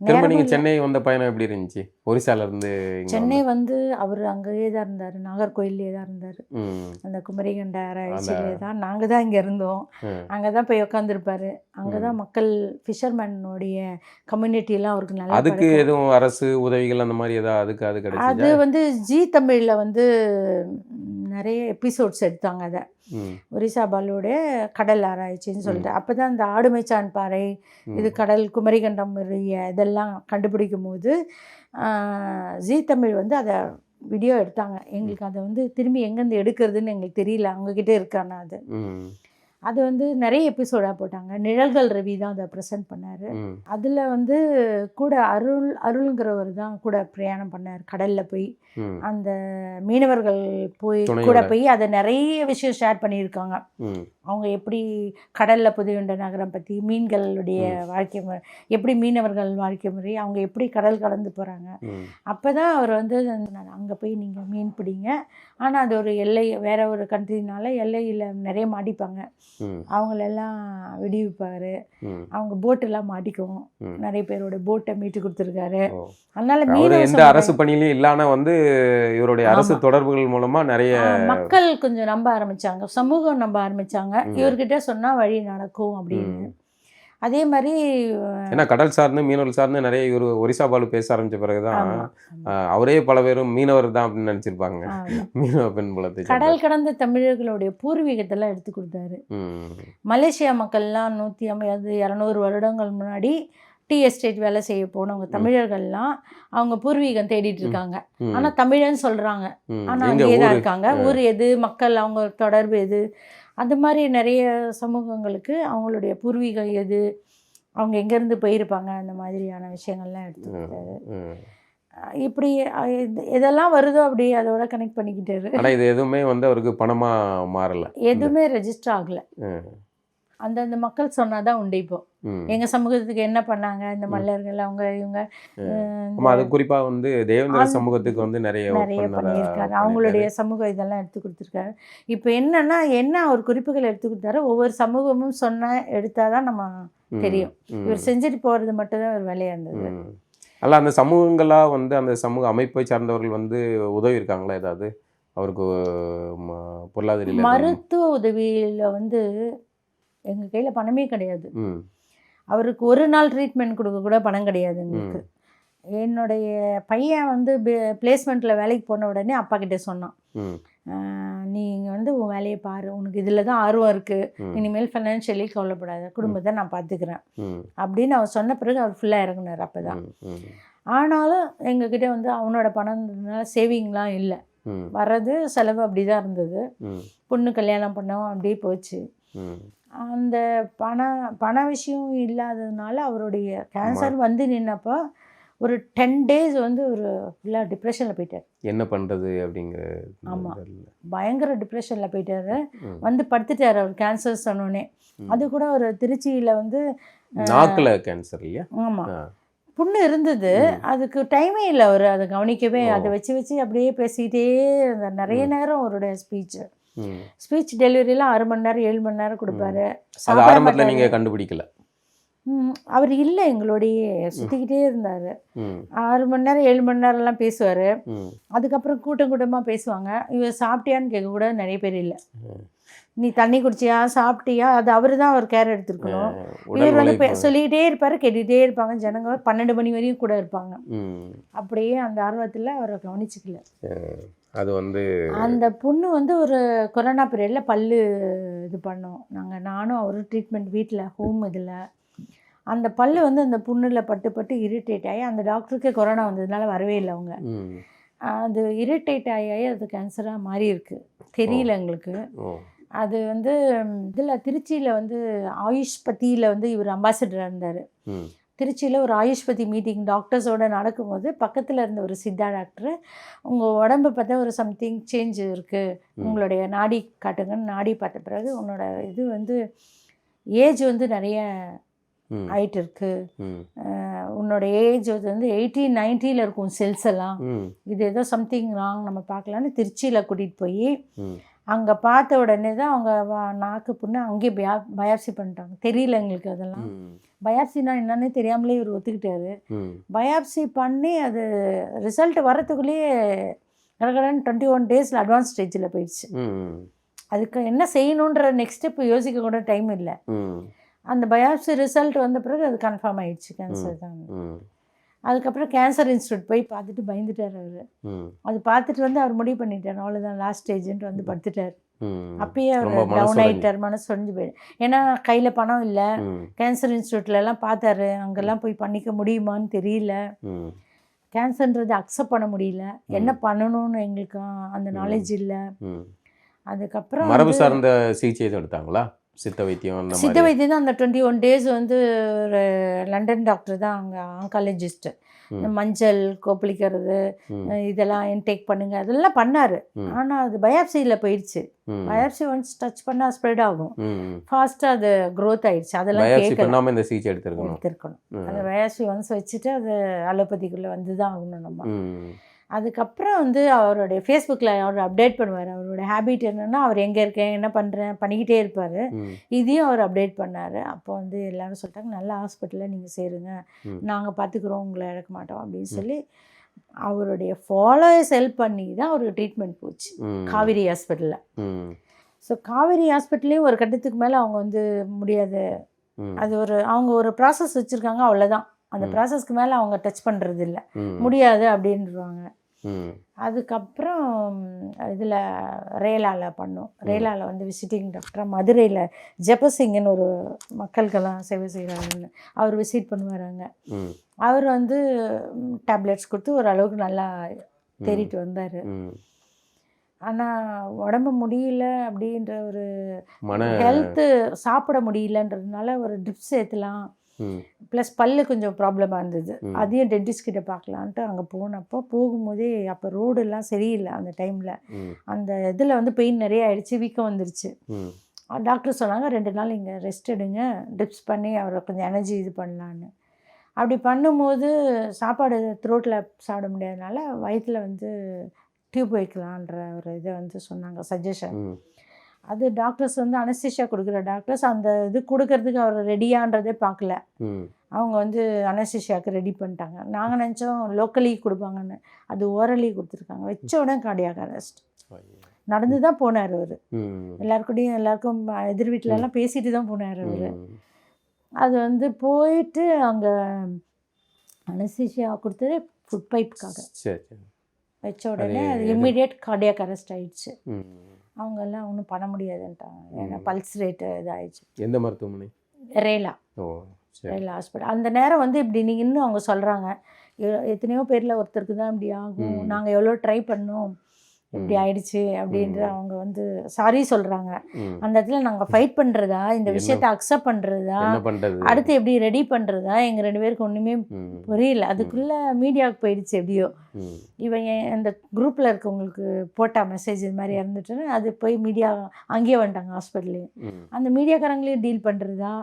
திரும்ப நீங்கள் சென்னை வந்த பயணம் எப்படி இருந்துச்சு? ஒரிசாலேருந்து சென்னை வந்து அவர் அங்கேயே தான் இருந்தார், நாகர்கோயிலே தான் இருந்தார். அந்த குமரிக்கண்ட ஆராய்ச்சியிலே தான் நாங்கள் தான் இங்கே இருந்தோம். அங்கே தான் போய் உட்காந்துருப்பார். அங்கே தான் மக்கள் ஃபிஷர்மேனுடைய கம்யூனிட்டிலாம் அவருக்கு நல்லா. அதுக்கு எதுவும் அரசு உதவிகள் அந்த மாதிரி ஏதாவது அது வந்து ஜி தமிழில் வந்து நிறைய எபிசோட்ஸ் எடுத்தாங்க. அதை ஒரிசா பாலோட கடல் ஆராய்ச்சின்னு சொல்லிட்டு அப்போ தான் இந்த ஆடுமைச்சான் பாறை, இது கடல் குமரிக்கண்டம் இதெல்லாம் கண்டுபிடிக்கும் போது ஜி தமிழ் வந்து அதை வீடியோ எடுத்தாங்க. எங்களுக்கு அதை வந்து திரும்பி எங்கேருந்து எடுக்கிறதுன்னு எங்களுக்கு தெரியல. அவங்கக்கிட்ட இருக்கானா அது வந்து நிறைய எபிசோடாக போட்டாங்க. நிழல்கள் ரவி தான் அதை ப்ரெசென்ட் பண்ணார். அதில் வந்து கூட அருள்ங்கிறவர் தான் கூட பிரயாணம் பண்ணார். கடலில் போய் அந்த மீனவர்கள் கூட போய் அதை நிறைய விஷயம் ஷேர் பண்ணியிருக்காங்க. அவங்க எப்படி கடலில் புதையுண்ட நகரம் பற்றி, மீன்களுடைய வாழ்க்கை முறை, எப்படி மீனவர்கள் வாழ்க்கை முறை, அவங்க எப்படி கடல் கடந்து போகிறாங்க. அப்போ தான் அவர் வந்து அங்கே போய் நீங்கள் மீன் பிடிங்க, ஆனால் அது ஒரு எல்லை வேறு ஒரு கண்ட்ரினால எல்லையில் நிறைய மாட்டிப்பாங்க. அவங்களெல்லாம் விடுவிப்பார். அவங்க போட்டெல்லாம் மாட்டிக்கும். நிறைய பேரோட போட்டை மீட்டு கொடுத்துருக்காரு. அதனால எந்த அரசு பணியிலையும் இல்லாமல் வந்து இவருடைய அரசு தொடர்புகள் மூலமா நிறைய மக்கள் கொஞ்சம் நம்ப ஆரம்பிச்சாங்க, சமூகம் நம்ப ஆரம்பிச்சாங்க. இவர்கிட்ட சொன்னா வழி நடக்கும் அப்படின்னு. அதே மாதிரி ஏன்னா கடல் சார்ந்து மீனவர்கள் சார்ந்து நிறைய இவர் ஒரிசா பாலு பேச ஆரம்பிச்ச பிறகுதான் அவரே பல பேரும் மீனவர் தான் அப்படின்னு நினைச்சிருப்பாங்க. மீனவ பெண் புலத்தை கடல் கடந்த தமிழர்களுடைய பூர்வீகத்தெல்லாம் எடுத்து கொடுத்தாரு. மலேசியா மக்கள்லாம் 150-200 வருடங்கள் முன்னாடி டீ எஸ்டேட் வேலை செய்ய போனவங்க தமிழர்கள்லாம் அவங்க பூர்வீகம் தேடிட்டு இருக்காங்க. ஆனா தமிழன்னு சொல்றாங்க, ஆனா அங்கேயே தான் இருக்காங்க. ஊர் எது, மக்கள் அவங்க தொடர்பு எது, அந்த மாதிரி நிறைய சமூகங்களுக்கு அவங்களுடைய பூர்வீகம் எது, அவங்க எங்கேருந்து போயிருப்பாங்க, அந்த மாதிரியான விஷயங்கள்லாம் எடுத்துக்கிட்டாரு. இப்படி எதெல்லாம் வருதோ அப்படி அதோட கனெக்ட் பண்ணிக்கிட்டாரு. ஆனால் இது எதுவுமே வந்து அவருக்கு பணமாக மாறலை, எதுவுமே ரெஜிஸ்டர் ஆகலை. அந்தந்த மக்கள் சொன்னாதான் உண்டு. இப்போ எங்க சமூகத்துக்கு என்ன பண்ணாங்க இந்த மல்லர்கள், அவங்க இவங்க. அது குறிப்பா வந்து தேவேந்திர சமூகத்துக்கு வந்து நிறைய பண்ணியிருக்காரு. அவங்களுடைய சமூகம் இதெல்லாம் எடுத்து கொடுத்துருக்காரு. இப்போ என்னன்னா அவர் குறிப்புகள் எடுத்து கொடுத்தாரு. ஒவ்வொரு சமூகமும் எடுத்தாதான் நம்ம தெரியும். இவர் செஞ்சுட்டு போறது மட்டும்தான் ஒரு வேலையா இருந்தது. அல்ல அந்த சமூகங்களா வந்து அந்த சமூக அமைப்பை சார்ந்தவர்கள் வந்து உதவி இருக்காங்களா ஏதாவது அவருக்கு? பொருளாதார மருத்துவ உதவியில வந்து எங்கள் கையில் பணமே கிடையாது. அவருக்கு ஒரு நாள் ட்ரீட்மெண்ட் கொடுக்க கூட பணம் கிடையாது எங்களுக்கு. என்னுடைய பையன் வந்து பிளேஸ்மெண்ட்டில் வேலைக்கு போன உடனே அப்பா கிட்டே சொன்னான், நீங்கள் வந்து உன் வேலையை பாரு, உனக்கு இதில் தான் ஆர்வம் இருக்குது, இனிமேல் ஃபைனான்ஷியலி கவலைப்படாத, குடும்பத்தை நான் பார்த்துக்கிறேன் அப்படின்னு அவர் சொன்ன பிறகு அவர் ஃபுல்லாக இறங்குனார். அப்போ தான். ஆனாலும் எங்ககிட்ட வந்து அவனோட பணம்னால சேவிங்லாம் இல்லை, வர்றது செலவு அப்படி தான் இருந்தது. பொண்ணு கல்யாணம் பண்ணோம், அப்படியே போச்சு. அந்த பண விஷயம் இல்லாததுனால அவருடைய கேன்சர் வந்து நின்னப்போ ஒரு 10 days வந்து ஒரு ஃபுல்லாக டிப்ரெஷனில் போயிட்டார். என்ன பண்ணுறது அப்படிங்கிற. ஆமாம், பயங்கர டிப்ரெஷனில் போயிட்டார். வந்து படுத்துட்டார் அவர் கேன்சர் சொன்னோடனே. அது கூட ஒரு திருச்சியில் வந்து நாக்கில் கேன்சர் இல்லையா? ஆமாம், புண்ணு இருந்தது, அதுக்கு டைமே இல்லை அவர் அதை கவனிக்கவே. அதை வச்சு அப்படியே பேசிக்கிட்டே இருந்தார் நிறைய நேரம். அவருடைய ஸ்பீச் டெலிவரிலாம் 6 மணி நேரம் 7 மணி நேரம் கொடுப்பாரு. ஆரம்பத்தில் நீங்கள் கண்டுபிடிக்கல? அவர் இல்லை, எங்களோடையே சுற்றிக்கிட்டே இருந்தார். 6 மணி நேரம் 7 மணி நேரம்லாம் பேசுவார். அதுக்கப்புறம் கூட்டமாக பேசுவாங்க. இவர் சாப்பிட்டியான்னு கேட்கக்கூடாது, நிறைய பேர் இல்லை. நீ தண்ணி குடிச்சியா, சாப்பிட்டியா, அது அவர் தான் அவர் கேர் எடுத்துருக்கணும். இவர் வந்து சொல்லிக்கிட்டே இருப்பார், கேட்டுக்கிட்டே இருப்பாங்க ஜனங்க. 12 மணி வரையும் கூட இருப்பாங்க. அப்படியே அந்த ஆர்வத்தில் அவரை கவனிச்சிக்கல. அது வந்து அந்த புண்ணு வந்து ஒரு கொரோனா பீரியடில் பல்லு இது பண்ணோம் நானும் அவரும் ட்ரீட்மெண்ட் வீட்டில் ஹோம் இதில். அந்த பல்லு வந்து அந்த புண்ணில் பட்டு இரிட்டேட் ஆகி, அந்த டாக்டருக்கே கொரோனா வந்ததுனால வரவே இல்லை அவங்க. அது இரிட்டேட் ஆகி அது கேன்சராக மாறி இருக்கு, தெரியல எங்களுக்கு. அது வந்து இதில் திருச்சியில் வந்து ஆயுஷ்பதியில் வந்து இவர் அம்பாசிடராக இருந்தார். திருச்சியில் ஒரு ஆயுஷ்பதி மீட்டிங் டாக்டர்ஸோடு நடக்கும்போது பக்கத்தில் இருந்த ஒரு சித்தா டாக்டர், உங்கள் உடம்பு பார்த்தா ஒரு சம்திங் சேஞ்ச் இருக்குது, உங்களுடைய நாடி காட்டுங்கன்னு நாடி பார்த்த பிறகு உன்னோட இது வந்து ஏஜ் வந்து நிறைய ஆயிட்டு இருக்கு, உன்னோட ஏஜ் வந்து 80-90 இருக்கும் செல்ஸ் எல்லாம், இது ஏதோ சம்திங் ராங், நம்ம பார்க்கலான்னு திருச்சியில் கூட்டிகிட்டு போய் அங்கே பார்த்த உடனே தான் அவங்க நாக்கு புண்ணு அங்கேயே பயாப்சி பண்ணிட்டாங்க. தெரியல எங்களுக்கு அதெல்லாம். பயாப்சினா என்னன்னே தெரியாமலே இவர் ஒத்துக்கிட்டாரு. பயாப்சி பண்ணி அது ரிசல்ட் வரத்துக்குள்ளேயே கடகடன்னு 21 days அட்வான்ஸ் ஸ்டேஜில் போயிடுச்சு. அதுக்கு என்ன செய்யணுன்ற நெக்ஸ்ட் ஸ்டெப் யோசிக்க கூட டைம் இல்லை. அந்த பயாப்சி ரிசல்ட் வந்த பிறகு அது கன்ஃபார்ம் ஆயிடுச்சு கேன்சர் தான். அதுக்கப்புறம் கேன்சர் இன்ஸ்டியூட் போய் பார்த்துட்டு பயந்துட்டார் அவர். அது பார்த்துட்டு வந்து அவர் முடிவு பண்ணிட்டார், அவ்வளோதான் லாஸ்ட் ஸ்டேஜ்ன்ட்டு வந்து படுத்துட்டார். அப்பயே அவர் டவுன் ஆகிட்டார், மனசு சொரிஞ்சு போயிடு. ஏன்னா கையில் பணம் இல்லை. கேன்சர் இன்ஸ்டியூட்லலாம் பார்த்தாரு, அங்கெல்லாம் போய் பண்ணிக்க முடியுமான்னு தெரியல. கேன்சர்ன்றது அக்செப்ட் பண்ண முடியல, என்ன பண்ணணும்னு எங்களுக்கு அந்த நாலேஜ் இல்லை. அதுக்கப்புறம் மரபு சார்ந்த சிகிச்சை எடுத்தாங்களா? சித்த வைத்தியம் தான். அந்த 21 days வந்து ஒரு லண்டன் டாக்டர் தான் அங்கே ஆங்காலஜிஸ்ட். மஞ்சள் கோப்பளிக்கிறது இதெல்லாம் இன்டேக் பண்ணுங்க அதெல்லாம் பண்ணார். ஆனால் அது பயாப்சியில் போயிடுச்சு. பயாப்சி ஒன்ஸ் டச் பண்ணால் ஸ்ப்ரெட் ஆகும், ஃபாஸ்ட்டாக அது க்ரோத் ஆயிடுச்சு. அதெல்லாம் கேட்கணும், இந்த சிகிச்சை எடுத்துருக்கணும். அந்த பயாப்சி ஒன்ஸ் வச்சுட்டு அது அலோபதிக்குள்ளே வந்து தான் ஆகணும் நம்ம. அதுக்கப்புறம் வந்து அவருடைய ஃபேஸ்புக்கில் அவர் அப்டேட் பண்ணுவார். அவரோட ஹேபிட் என்னென்னா, அவர் எங்கே இருக்கேன், என்ன பண்ணுறேன் பண்ணிக்கிட்டே இருப்பார். இதையும் அவர் அப்டேட் பண்ணார். அப்போ வந்து எல்லோரும் சொல்லிட்டாங்க, நல்ல ஹாஸ்பிட்டலில் நீங்கள் சேருங்க, நாங்கள் பார்த்துக்குறோம், உங்களை இழக்க மாட்டோம் அப்படின்னு சொல்லி அவருடைய ஃபாலோயர்ஸ் ஹெல்ப் பண்ணி தான் அவருக்கு ட்ரீட்மெண்ட் போச்சு காவேரி ஹாஸ்பிட்டலில். ஸோ காவேரி ஹாஸ்பிட்டல்லையும் ஒரு கட்டத்துக்கு மேலே அவங்க வந்து முடியாது, அது அவங்க ஒரு ப்ராசஸ் வச்சுருக்காங்க, அவ்வளோதான். அந்த ப்ராசஸ்க்கு மேலே அவங்க டச் பண்ணுறது இல்லை, முடியாது அப்படின்றாங்க. அதுக்கப்புறம் இதில் ரேலாவில் பண்ணோம். ரேலாவில் வந்து விசிட்டிங் டாக்டராக மதுரையில் ஜெபசிங்கன்னு ஒரு மக்களுக்கெல்லாம் சேவை செய்கிறாங்கன்னு அவர் விசிட் பண்ணுவாராங்க. அவர் வந்து டேப்லெட்ஸ் கொடுத்து ஓரளவுக்கு நல்லா தேறிட்டு வந்தார். ஆனால் உடம்பு முடியல அப்படின்ற ஒரு ஹெல்த்து, சாப்பிட முடியலன்றதுனால ஒரு ட்ரிப்ஸ் ஏற்றலாம், ப்ளஸ் பல்லு கொஞ்சம் ப்ராப்ளமாக இருந்தது, அதையும் டென்டிஸ்ட் கிட்ட பார்க்கலான்ட்டு அங்கே போனப்போ போகும்போதே அப்போ ரோடெல்லாம் சரியில்லை அந்த டைமில். அந்த இதில் வந்து பெயின் நிறைய ஆயிடுச்சு, வீக்கம் வந்துருச்சு. டாக்டர் சொன்னாங்க 2 நாள் இங்கே ரெஸ்ட் எடுங்க, ட்ரிப்ஸ் பண்ணி அவரை கொஞ்சம் எனர்ஜி இது பண்ணலான்னு. அப்படி பண்ணும்போது சாப்பாடு த்ரோட்டில் சாப்பிட முடியாதனால வயிற்றில் வந்து டியூப் வைக்கலான்ற ஒரு இதை வந்து சொன்னாங்க, சஜஷன். அது டாக்டர்ஸ் வந்து அனஸ்தீஷியா கொடுக்குற டாக்டர்ஸ் அந்த இது கொடுக்கறதுக்கு அவர் ரெடியான்றதே பார்க்கல. அவங்க வந்து அனஸ்தீஷியாவுக்கு ரெடி பண்ணிட்டாங்க. நாங்கள் நினச்சோம் லோக்கலி கொடுப்பாங்கன்னு, அது ஓரலி கொடுத்துருக்காங்க. வச்ச உடனே கார்டியாக் அரெஸ்ட். நடந்து தான் போனார் அவர், எல்லாருக்கும் எதிர் வீட்டிலலாம் பேசிட்டு தான் போனார் அவர். அது வந்து போயிட்டு அங்கே அனஸ்தீசியா கொடுத்தது ஃபுட் பைப்புக்காக சரி சரி. வச்ச உடனே அது இம்மிடியேட் கார்டியாக் அரெஸ்ட் ஆயிடுச்சு. ம். அவங்கெல்லாம் ஒன்றும் பண்ண முடியாதுன்ட்டாங்க. ஏன்னா பல்ஸ் ரேட்டு இதாகிடுச்சு. எந்த மருத்துவமனை? ரேலா ஓ சரி. ரேலா ஹாஸ்பிட்டல். அந்த நேரம் வந்து இப்படி இன்னும் அவங்க சொல்கிறாங்க, எத்தனையோ பேரில் ஒருத்தருக்கு தான் இப்படி ஆகும், நாங்கள் எவ்வளோ ட்ரை பண்ணோம், இப்படி ஆயிடுச்சு அப்படின்ற அவங்க வந்து சாரி சொல்கிறாங்க. அந்த இடத்துல நாங்கள் ஃபைட் பண்ணுறதா, இந்த விஷயத்தை அக்செப்ட் பண்ணுறதா, என்ன பண்ணுறது, அடுத்து எப்படி ரெடி பண்ணுறதா, எங்கள் 2 பேருக்கு ஒன்றுமே புரியல. அதுக்குள்ளே மீடியாவுக்கு போயிடுச்சு எப்படியோ. இவன் அந்த குரூப்பில் இருக்கவங்களுக்கு போட்டா மெசேஜ் இது மாதிரி இறந்துட்டுன்னு அது போய் மீடியா அங்கேயே வந்துட்டாங்க ஹாஸ்பிட்டல்லையும். அந்த மீடியாக்காரங்களையும் டீல் பண்ணுறதா,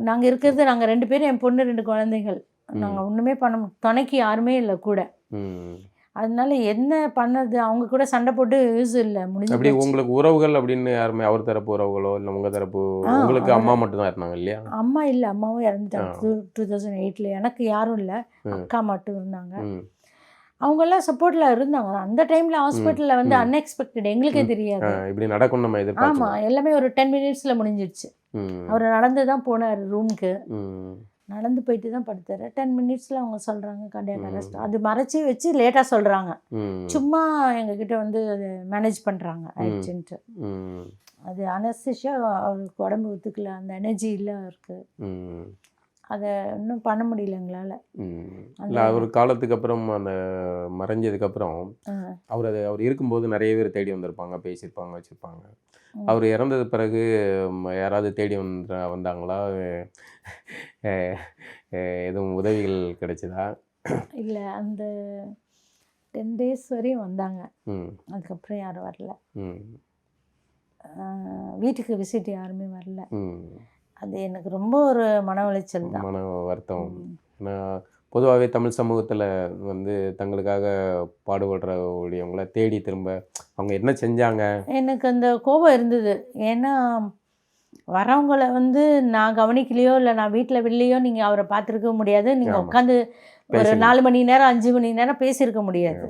நாங்கள் இருக்கிறது நாங்கள் 2 பேரும், என் பொண்ணு 2 குழந்தைகள், நாங்கள் ஒன்றுமே பண்ண துணைக்கு யாருமே இல்லை கூட. அதனால என்ன பண்ணது, அவங்க கூட சண்டை போட்டு யூஸ் இல்லை, முடிஞ்சு. அப்படி உங்களுக்கு உறவுகள் அப்படின்னு யாருமே, அவர் தரப்பு உறவுகளோ இல்லை உங்கள் தரப்பு? உங்களுக்கு அம்மா மட்டும் தான் இருந்தாங்க இல்லையா? அம்மா இல்லை, அம்மாவும் இறந்துட்டாங்க 2008. எனக்கு யாரும் இல்லை, அக்கா மட்டும் இருந்தாங்க. அவங்கெல்லாம் சப்போர்ட்டில் இருந்தாங்க. அந்த டைமில் ஹாஸ்பிட்டலில் வந்து அன்எக்ஸ்பெக்டட், எங்களுக்கே தெரியாது இப்படி நடக்கும் நம்ம எதிர்பார்த்து. ஆமாம், எல்லாமே ஒரு 10 மினிட்ஸில் முடிஞ்சிடுச்சு. அவர் நடந்து தான் போனார் ரூமுக்கு, நடந்து போயிட்டு தான் படுத்தார். 10 மினிட்ஸில் அவங்க சொல்கிறாங்க கார்டியாக் அரெஸ்ட். அது மறைச்சி வச்சு லேட்டாக சொல்கிறாங்க, சும்மா எங்ககிட்ட வந்து அதை மேனேஜ் பண்ணுறாங்க ஆயிடுச்சுன்ட்டு. அது அனஸ்தீசியா அவருக்கு உடம்பு ஒத்துக்கல, அந்த எனர்ஜி இல்லை அவருக்கு, அதை இன்னும் பண்ண முடியல எங்களால். இல்லை, அவர் காலத்துக்கு அப்புறம் அந்த மறைஞ்சதுக்கப்புறம் அவர் இருக்கும்போது நிறைய பேர் தேடி வந்திருப்பாங்க, பேசியிருப்பாங்க, வச்சுருப்பாங்க. அவர் இறந்தது பிறகு யாராவது தேடி வந்தாங்களா? எதுவும் உதவிகள் கிடைச்சதா? இல்லை, அந்த 10 days வரையும் வந்தாங்க, அதுக்கப்புறம் யாரும் வரல. வீட்டுக்கு விசிட் யாருமே வரல. அது எனக்கு ரொம்ப ஒரு மன உளைச்சல் தான், மன வருத்தம். ஏன்னா பொதுவாகவே தமிழ் சமூகத்தில் வந்து தங்களுக்காக பாடுபடுறவங்கள தேடி திரும்ப அவங்க என்ன செஞ்சாங்க, எனக்கு அந்த கோபம் இருந்தது. ஏன்னா வரவங்களை வந்து நான் கவனிக்கலையோ இல்லை நான் வீட்டில் வெளிலையோ நீங்கள் அவரை பார்த்துருக்க முடியாது, நீங்கள் உட்காந்து ஒரு 4 மணி நேரம் 5 மணி நேரம் பேசியிருக்க முடியாது.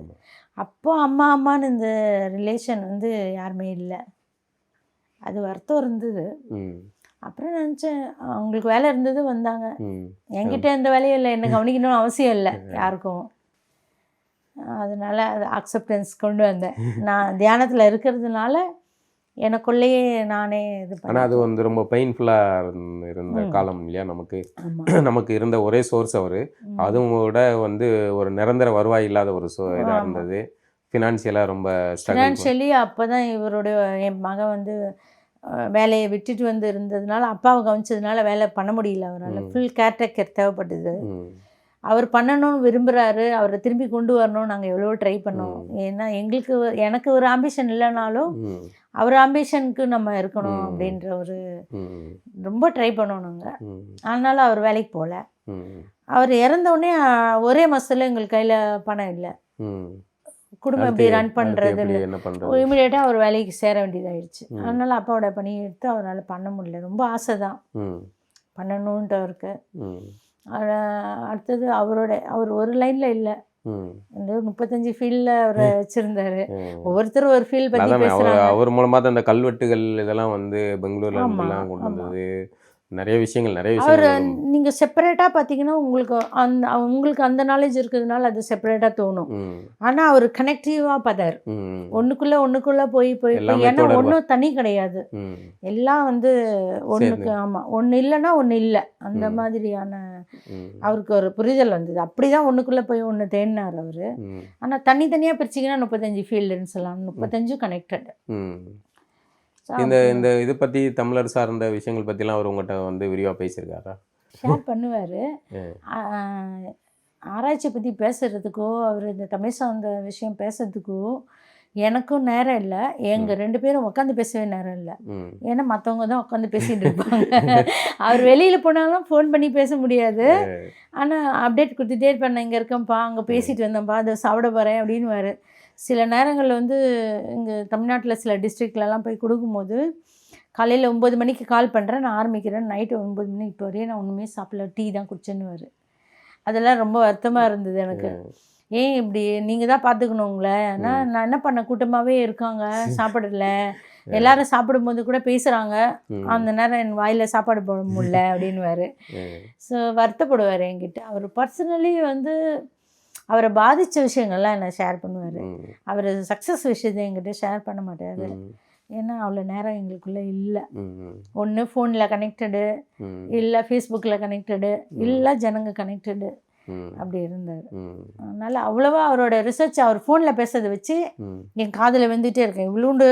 அப்போ அம்மா அம்மான்னு இந்த ரிலேஷன் வந்து யாருமே இல்லை, அது வருத்தம் இருந்தது. அப்புறம் நினச்சேன் அவங்களுக்கு வேலை இருந்தது வந்தாங்க, என்கிட்ட எந்த வேலையும் இல்லை, என்ன கவனிக்கணும்னு அவசியம் இல்லை யாருக்கும். அதனால் அது அக்செப்டன்ஸ் கொண்டு வந்தேன். நான் தியானத்தில் இருக்கிறதுனால எனக்குள்ளேயே நானே இது பண்ணேன். ஆனால் அது வந்து ரொம்ப பெயின்ஃபுல்லாக இருந்த காலம் இல்லையா நமக்கு? நமக்கு இருந்த ஒரே சோர்ஸ் அவர், அதுவும் விட வந்து ஒரு நிரந்தர வருவாய் இல்லாத ஒரு இதாக இருந்தது. ஃபினான்ஷியலாக ரொம்ப ஃபினான்ஷியலி அப்போ தான் இவருடைய என் மகன் வந்து வேலையை விட்டுட்டு வந்து இருந்ததுனால, அப்பாவை கவனிச்சதுனால வேலை பண்ண முடியல அவரால். ஃபுல் கேர்டேக்கர் தேவைப்பட்டது. அவர் பண்ணணும்னு விரும்புகிறாரு, அவரை திரும்பி கொண்டு வரணும். நாங்கள் எவ்வளோ ட்ரை பண்ணோம். ஏன்னா எனக்கு ஒரு ஆம்பிஷன் இல்லைனாலும் அவர் ஆம்பிஷனுக்கு நம்ம இருக்கணும் அப்படின்ற ஒரு ரொம்ப ட்ரை பண்ணோம் நாங்கள். அதனால அவர் வேலைக்கு போகல. அவர் இறந்தவுடனே ஒரே மாதத்தில் எங்களுக்கு கையில் பணம் இல்லை, குடும்பம் எப்படி ரன் பண்ணுறதுன்னு இமீடியட்டாக அவர் வேலைக்கு சேர வேண்டியதாகிடுச்சு. அதனால் அப்பாவோட பணியை எடுத்து அவரால் பண்ண முடியல. ரொம்ப ஆசை தான் பண்ணணுன்ட்டு அவருக்கு. அடுத்தது அவர் ஒரு லைனில் இல்லை, இந்த 35 ஃபீல்டில் அவரை வச்சுருந்தாரு. ஒவ்வொருத்தரும் ஒரு ஃபீல்ட் பற்றி பேசுகிறாங்க. அவர் மூலமாக தான் அந்த கல்வெட்டுகள் இதெல்லாம் வந்து பெங்களூர்ல இருந்தெல்லாம் கொண்டு வந்தது, நிறைய விஷயங்கள் அவர் நீங்கள் செப்பரேட்டாக பார்த்தீங்கன்னா உங்களுக்கு அந்த நாலேஜ் இருக்கிறதுனால அது செப்பரேட்டாக தோணும். ஆனால் அவர் கனெக்டிவாக பார்த்தார், ஒன்றுக்குள்ளே போய் ஏன்னா ஒன்றும் தனி கிடையாது, எல்லாம் வந்து ஒன்றுக்கு. ஆமாம், ஒன்று இல்லைன்னா ஒன்று இல்லை, அந்த மாதிரியான அவருக்கு ஒரு புரிதல் வந்தது. அப்படி தான் ஒன்றுக்குள்ளே போய் ஒன்று தேடினார் அவர். ஆனால் தனித்தனியாக பிரிச்சிங்கன்னா 35 ஃபீல்டுன்னு சொல்லலாம், 35 கனெக்டட். இந்த இதை பற்றி தமிழர் சார்ந்த விஷயங்கள் பற்றிலாம் அவர் உங்கள்கிட்ட வந்து விரிவாக பேசியிருக்காரா? ஷேர் பண்ணுவார். ஆராய்ச்சி பற்றி பேசுகிறதுக்கோ அவர் இந்த தமிழ் சார்ந்த விஷயம் பேசுறதுக்கோ எனக்கும் நேரம் இல்லை. எங்கள் 2 பேரும் உட்காந்து பேசவே நேரம் இல்லை, ஏன்னா மற்றவங்க தான் உட்காந்து பேசிகிட்டு இருப்பாங்க. அவர் வெளியில் போனாலும் ஃபோன் பண்ணி பேச முடியாது. ஆனால் அப்டேட் கொடுத்துட்டே இருப்பேன், இங்கே இருக்கேன்ப்பா, அங்கே பேசிட்டு வந்தேன்ப்பா, அதை சாப்பிட போகிறேன் அப்படின்னு. சில நேரங்களில் வந்து இங்கே தமிழ்நாட்டில் சில டிஸ்ட்ரிக்ட்லலாம் போய் கொடுக்கும்போது காலையில் 9 மணிக்கு கால் பண்ணுறேன், நான் ஆரம்பிக்கிறேன், நைட்டு 9 மணி இப்போ வரையும் நான் ஒன்றுமே சாப்பிடல, டீ தான் குடிச்சேன்னு. அதெல்லாம் ரொம்ப வருத்தமாக இருந்தது எனக்கு. ஏன் இப்படி நீங்கள் தான் பார்த்துக்கணுங்களே, ஆனால் நான் என்ன பண்ண, கூட்டமாகவே இருக்காங்க, சாப்பிடல, எல்லாரும் சாப்பிடும்போது கூட பேசுகிறாங்க, அந்த நேரம் என் வாயில் சாப்பாடு போட முடியல அப்படின்னுவாரு. ஸோ வருத்தப்படுவார் என்கிட்ட. அவர் பர்சனலி வந்து அவரை பாதித்த விஷயங்கள்லாம் என்ன ஷேர் பண்ணுவார். அவர் சக்ஸஸ் விஷயத்தை என்கிட்ட ஷேர் பண்ண மாட்டார். ஏன்னா அவ்வளோ நேரம் எங்களுக்குள்ளே இல்லை. ஒன்று ஃபோனில் கனெக்டடு, இல்லை ஃபேஸ்புக்கில் கனெக்டடு, இல்லை ஜனங்க கனெக்டடு, அப்படி இருந்தார். அதனால் அவ்வளோவா அவரோட ரிசர்ச் அவர் ஃபோனில் பேசுறதை வச்சு என் காதில் வந்துகிட்டே இருக்கேன். இவ்வளோண்டு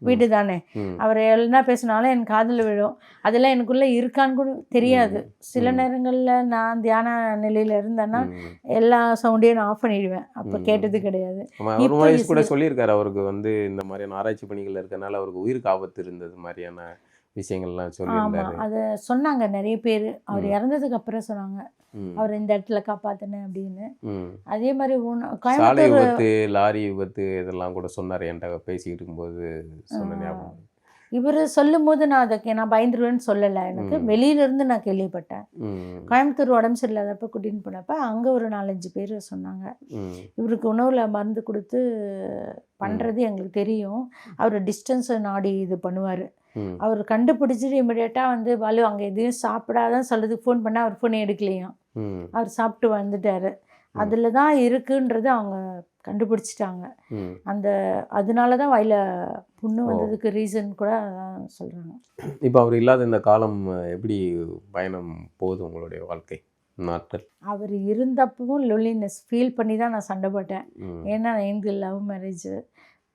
வீடு தானே, அவர் என்ன பேசினாலும் என் காதில் விழும். அதெல்லாம் எனக்குள்ளே இருக்கான்னு கூட தெரியாது. சில நேரங்களில் நான் தியான நிலையில் இருந்தேன்னா எல்லா சவுண்டையும் நான் ஆஃப் பண்ணிடுவேன். அப்போ கேட்டது கிடையாது. கூட சொல்லியிருக்காரு அவருக்கு வந்து இந்த மாதிரியான ஆராய்ச்சி பணிகள் இருக்கனால அவருக்கு உயிருக்கு ஆபத்து இருந்தது மாதிரியான விஷயங்கள்லாம் சொல்லியிருந்தாரு. ஆமாம், அதை சொன்னாங்க நிறைய பேர். அவர் இறந்ததுக்கு அப்புறம் சொன்னாங்க அவர் இந்த இடத்துல காப்பாத்தினேன் அப்படின்னு. அதே மாதிரி சாலை விபத்து, லாரி விபத்து இதெல்லாம் கூட சொன்னார் என்கிட்ட பேசிக்கிட்டு இருக்கும்போது சொன்ன ஞாபகம். இவர் சொல்லும் போது நான் பயந்துருவேன்னு சொல்லலை. எனக்கு வெளியிலேருந்து நான் கேள்விப்பட்டேன். கோயம்புத்தூர் உடம்பு சரியில்லாதப்போ கூட்டின்னு போனப்போ அங்கே ஒரு 4-5 பேர் சொன்னாங்க, இவருக்கு உணவில் மருந்து கொடுத்து பண்ணுறது எங்களுக்கு தெரியும், அவர் டிஸ்டன்ஸை நாடி இது பண்ணுவார். அவர் கண்டுபிடிச்சிட்டு இமிடியேட்டாக வந்து பாலு அங்கே எதையும் சாப்பிடாதான் சொல்கிறதுக்கு ஃபோன் பண்ணால் அவர் ஃபோனை எடுக்கலையாம். அவர் சாப்பிட்டு வந்துட்டார். அதில் தான் இருக்குன்றது அவங்க கண்டுபிடிச்சிட்டாங்க. அதனால தான் வாயில் புண்ணு வந்ததுக்கு ரீசன் கூட அதான் சொல்கிறாங்க. இப்போ அவர் இல்லாத இந்த காலம் எப்படி பயணம் போகுது உங்களுடைய வாழ்க்கை நாட்கள்? அவர் இருந்தப்பவும் லொலினஸ் ஃபீல் பண்ணி தான் நான் சண்டை போட்டேன். ஏன்னா எனக்கு லவ் மேரேஜ்,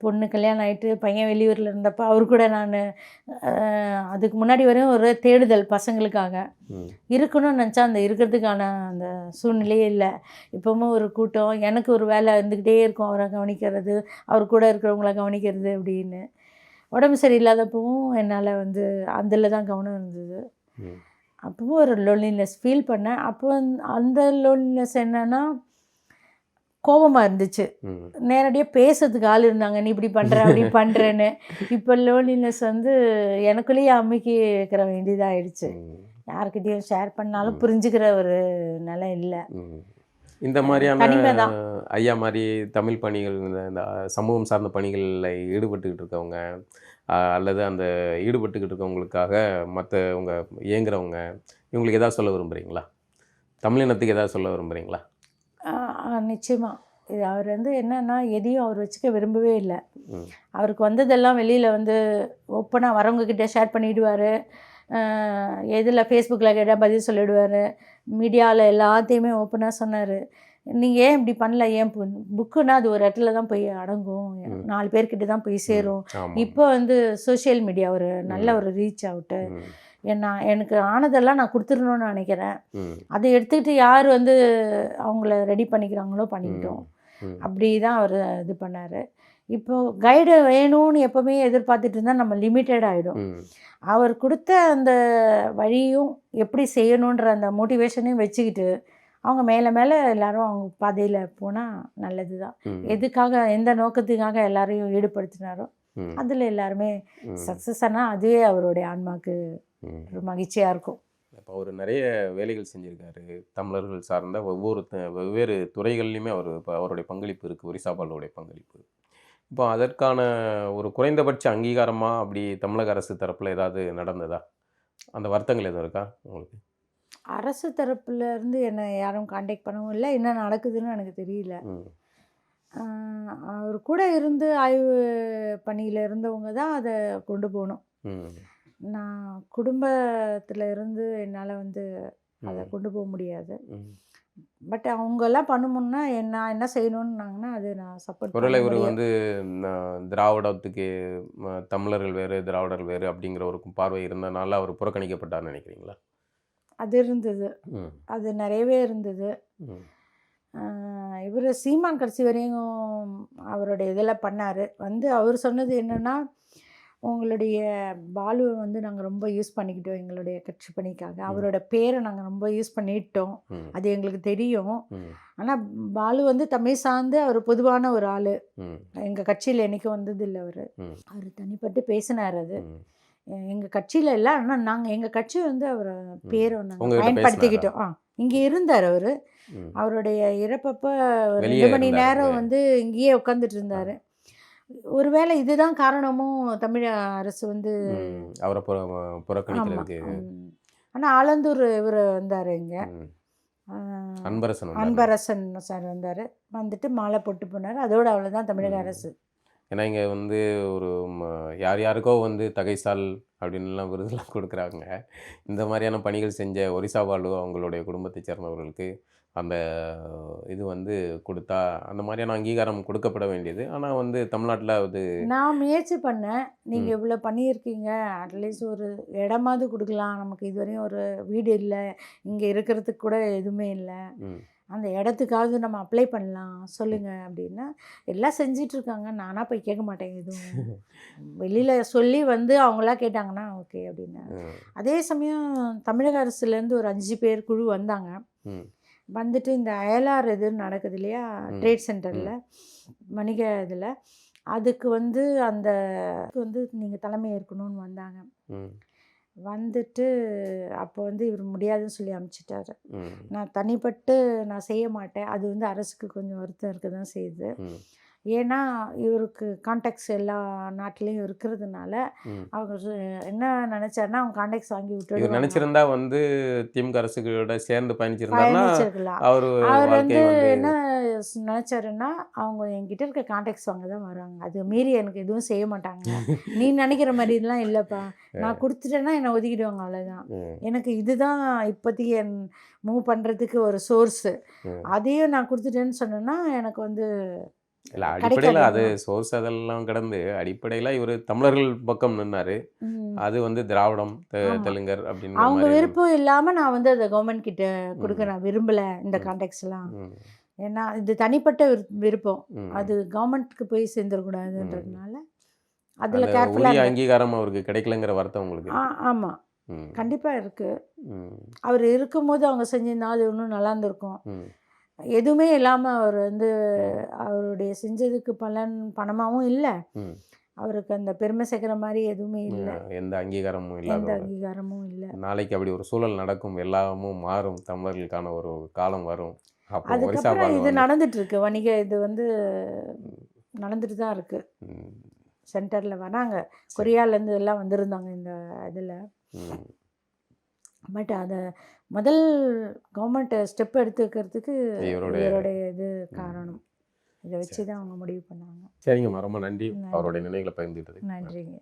பொண்ணு கல்யாணம் ஆகிட்டு பையன் வெளியூரில் இருந்தப்போ அவர் கூட நான் அதுக்கு முன்னாடி வரையும் ஒரு தேடுதல் பசங்களுக்காக இருக்கணும்னு நினச்சா அந்த இருக்கிறதுக்கான அந்த சூழ்நிலையே இல்லை. இப்போவும் ஒரு கூட்டம், எனக்கு ஒரு வேலை இருந்துக்கிட்டே இருக்கும், அவரை கவனிக்கிறது, அவர் கூட இருக்கிறவங்கள கவனிக்கிறது அப்படின்னு. உடம்பு சரியில்லாதப்பவும் என்னால் வந்து அதில் தான் கவனம் இருந்தது. அப்பவும் ஒரு லோன்லினஸ் ஃபீல் பண்ணேன். அப்போ அந்த லோன்லினஸ் என்னென்னா கோபமாக இருந்துச்சு. நேரடியாக பேசுறதுக்கு ஆள் இருந்தாங்க, நீ இப்படி பண்ணுற அப்படி பண்ணுறேன்னு. இப்போ லோன்லினஸ் வந்து எனக்குள்ளேயே அம்மிக்கு வைக்கிற வேண்டியதாகிடுச்சு. யார்கிட்டையும் ஷேர் பண்ணாலும் புரிஞ்சுக்கிற ஒரு நிலை இல்லை. இந்த மாதிரியான ஐயா மாதிரி தமிழ் பணிகள், இந்த சமூகம் சார்ந்த பணிகளில் ஈடுபட்டுக்கிட்டு இருக்கவங்க அல்லது அந்த ஈடுபட்டுக்கிட்டு இருக்கவங்களுக்காக மற்றவங்க இயங்குறவங்க இவங்களுக்கு எதாவது சொல்ல விரும்புகிறீங்களா? தமிழினத்துக்கு எதாவது சொல்ல விரும்புகிறீங்களா? நிச்சயமாக. இது அவர் வந்து என்னென்னா எதையும் அவர் வச்சுக்க விரும்பவே இல்லை. அவருக்கு வந்ததெல்லாம் வெளியில் வந்து ஓப்பனாக வரவங்கக்கிட்ட ஷேர் பண்ணிவிடுவார். எதில் ஃபேஸ்புக்கில் கேட்டால் பதில் சொல்லிவிடுவார். மீடியாவில் எல்லாத்தையுமே ஓப்பனாக சொன்னார். நீங்கள் ஏன் இப்படி பண்ணல, ஏன் புக்குன்னா அது ஒரு இடத்துல தான் போய் அடங்கும், 4 பேர்கிட்ட தான் போய் சேரும். இப்போ வந்து சோஷியல் மீடியா ஒரு நல்ல ஒரு ரீச் அவுட்டு. எனக்கு ஆனதெல்லாம் நான் கொடுத்துடணும்னு நினைக்கிறேன். அதை எடுத்துக்கிட்டு யார் வந்து அவங்கள ரெடி பண்ணிக்கிறாங்களோ பண்ணிக்கிட்டோம். அப்படி தான் அவர் இது பண்ணார். இப்போது கைடு வேணும்னு எப்போவுமே எதிர்பார்த்துட்டு இருந்தால் நம்ம லிமிட்டட் ஆகிடும். அவர் கொடுத்த அந்த வழியும் எப்படி செய்யணுன்ற அந்த மோட்டிவேஷனையும் வச்சுக்கிட்டு அவங்க மேலே மேலே எல்லோரும் அவங்க பாதையில் போனால் நல்லது தான். எதுக்காக எந்த நோக்கத்துக்காக எல்லாரையும் ஈடுபடுத்தினாரோ அதில் எல்லாருமே சக்ஸஸ் ஆனால் அதுவே அவருடைய ஆன்மாவுக்கு ஒரு மகிழ்ச்சியாக இருக்கும். இப்போ அவர் நிறைய வேலைகள் செஞ்சுருக்காரு. தமிழர்கள் சார்ந்த வெவ்வேறு துறைகள்லையுமே அவருடைய பங்களிப்பு இருக்குது, ஒரிசா பாலுடைய பங்களிப்பு. இப்போ அதற்கான ஒரு குறைந்தபட்ச அங்கீகாரமாக அப்படி தமிழக அரசு தரப்பில் ஏதாவது நடந்ததா? அந்த வருத்தங்கள் எதுவும் இருக்கா உங்களுக்கு? அரசு தரப்புலேருந்து என்னை யாரும் காண்டாக்ட் பண்ணவும் இல்லை. என்ன நடக்குதுன்னு எனக்கு தெரியல. அவர் கூட இருந்து ஆய்வு பணியில் இருந்தவங்க தான் அதை கொண்டு போகணும். நான் குடும்பத்தில் இருந்து என்னால் வந்து அதை கொண்டு போக முடியாது. பட் அவங்கெல்லாம் பண்ணணும்னா நான் என்ன செய்யணும்னாங்கன்னா அது நான் சப்போர்ட். ஒருவேளை இவர் வந்து திராவிடத்துக்கு தமிழர்கள் வேறு திராவிடர்கள் வேறு அப்படிங்கிற ஒரு பார்வை இருந்தனால அவர் புறக்கணிக்கப்பட்டார்னு நினைக்கிறீங்களா? அது இருந்தது, அது நிறையவே இருந்தது. இவர் சீமான் கடைசி வரையும் அவருடைய இதில் பண்ணார். வந்து அவர் சொன்னது என்னென்னா, உங்களுடைய பாலுவை வந்து நாங்கள் ரொம்ப யூஸ் பண்ணிக்கிட்டோம் எங்களுடைய கட்சி பணிக்காக. அவரோட பேரை நாங்கள் ரொம்ப யூஸ் பண்ணிட்டோம், அது எங்களுக்கு தெரியும். ஆனால் பாலு வந்து தமிழ் சார்ந்து அவர் பொதுவான ஒரு ஆள். எங்கள் கட்சியில் என்றைக்கும் வந்ததில்லை. அவர் தனிப்பட்டு பேசினார். அது எங்கள் கட்சியில் இல்லை, ஆனால் நாங்கள் எங்கள் கட்சி வந்து அவரை பேரை நாங்கள் பயன்படுத்திக்கிட்டோம். இங்கே இருந்தார் அவர். அவருடைய இறப்பப்போ 2 மணி நேரம் வந்து இங்கேயே உட்காந்துட்டு இருந்தார். ஒருவேளை இதுதான் காரணமும் தமிழ் அரசு வந்து அவரை புறக்கணிக்கிறதுக்கு. ஆனால் ஆலந்தூர் இவர் வந்தார் இங்கே, ம். அன்பரசன் வந்தாரு. அன்பரசன் சார் வந்தார், வந்துட்டு மாலை போட்டு போனார். அதோட அவ்வளோதான் தமிழக அரசு. ஏன்னா இங்கே வந்து ஒரு யார் யாருக்கோ வந்து தகைசால் அப்படின்லாம் விருதுலாம் கொடுக்குறாங்க. இந்த மாதிரியான பணிகள் செஞ்ச ஒரிசா பாலு அவங்களுடைய குடும்பத்தை சேர்ந்தவர்களுக்கு அந்த இது வந்து கொடுத்தா அந்த மாதிரியான அங்கீகாரம் கொடுக்கப்பட வேண்டியது. ஆனால் வந்து தமிழ்நாட்டில் அது நான் முயற்சி பண்ணேன், நீங்கள் இவ்வளோ பண்ணியிருக்கீங்க, அட்லீஸ்ட் ஒரு இடமாவது கொடுக்கலாம், நமக்கு இதுவரையும் ஒரு வீடு இல்லை, இங்கே இருக்கிறதுக்கு கூட எதுவுமே இல்லை, அந்த இடத்துக்காவது நம்ம அப்ளை பண்ணலாம் சொல்லுங்கள் அப்படின்னா எல்லாம் செஞ்சிட்ருக்காங்க. நானாக போய் கேட்க மாட்டேன் எதுவும். வெளியில் சொல்லி வந்து அவங்களா கேட்டாங்கன்னா ஓகே அப்படின்னா. அதே சமயம் தமிழக அரசுலேருந்து ஒரு 5 பேர் குழு வந்தாங்க. வந்துட்டு இந்த அயலார் இது நடக்குது இல்லையா, ட்ரேட் சென்டரில் வணிக இதில், அதுக்கு வந்து அந்த வந்து நீங்கள் தலைமை ஏற்கணும்னு வந்தாங்க. வந்துட்டு அப்போ வந்து இவர் முடியாதுன்னு சொல்லி அனுப்பிச்சிட்டாரு. நான் தனிப்பட்டு நான் செய்ய மாட்டேன், அது வந்து அரசுக்கு கொஞ்சம் வருத்தம் இருக்க தான் செய்யுது. ஏன்னா இவருக்கு கான்டாக்ட்ஸ் எல்லா நாட்டிலையும் இருக்கிறதுனால அவங்க என்ன நினைச்சாருன்னா அவங்க கான்டாக்ட்ஸ் வாங்கி விட்டு நினைச்சிருந்தா வந்து திமுக அரசுகளோட சேர்ந்து பயணிச்சிருக்கலாம். அவர் வந்து என்ன நினைச்சாருன்னா அவங்க என்கிட்ட இருக்க கான்டாக்ட்ஸ் வாங்க தான் வராங்க, அது மீறி எனக்கு எதுவும் செய்ய மாட்டாங்க, நீ நினைக்கிற மாதிரிலாம் இல்லைப்பா, நான் கொடுத்துட்டேன்னா என்னை ஒதுக்கிடுவாங்க, அவ்வளோதான். எனக்கு இதுதான் இப்போதைக்கு மூவ் பண்ணுறதுக்கு ஒரு சோர்ஸு, அதையும் நான் கொடுத்துட்டேன்னு சொன்னேன்னா எனக்கு வந்து இல்லை அடிப்படையில் அது சோர்ஸ் அதெல்லாம் கடந்து அடிப்படையில் இவர் தமிழர்கள் பக்கம் நின்னாரு. அது வந்து திராவிடம் தெலுங்கர் அப்படின்னு அவங்க விருப்பம் இல்லாமல் நான் வந்து அதை கவர்மெண்ட் கிட்ட கொடுக்க நான் விரும்பலை இந்த கான்டாக்ட்ஸ்லாம். ஏன்னா இது தனிப்பட்ட விருப்பம், அது கவர்மெண்ட்டுக்கு போய் சேர்ந்துடக்கூடாதுன்றதுனால அதில் கேர்ஃபுல்லாக அங்கீகாரம் அவருக்கு கிடைக்கலங்கிற வருத்தம் உங்களுக்கு. ஆமாம், கண்டிப்பாக இருக்குது. அவர் இருக்கும்போது அவங்க செஞ்சிருந்தா அது இன்னும் நல்லா இருந்திருக்கும். எதுவுமே இல்லாமல் அவர் வந்து அவருடைய செஞ்சதுக்கு பணமாகவும் இல்லை, அவருக்கு அந்த பெருமை சேர்க்குற மாதிரி எதுவுமே இல்லை, எந்த அங்கீகாரமும் இல்லை. நாளைக்கு அப்படி ஒரு சூழல் நடக்கும், எல்லாமும் மாறும், தமிழர்களுக்கான ஒரு காலம் வரும். அதுக்கப்புறம் இது நடந்துட்டு இருக்கு, வணிக இது வந்து நடந்துட்டு தான் இருக்கு. சென்டரில் வராங்க, கொரியாலேருந்து எல்லாம் வந்திருந்தாங்க இந்த இதில். பட் அதை முதல் கவர்மெண்ட் ஸ்டெப் எடுத்துக்கிறதுக்கு இவருடைய இது காரணம், இதை வச்சு தான் அவங்க முடிவு பண்ணாங்க. சரிங்கம்மா, ரொம்ப நன்றி அவருடைய நினைவுகளை பகிர்ந்துட்டது. நன்றிங்க.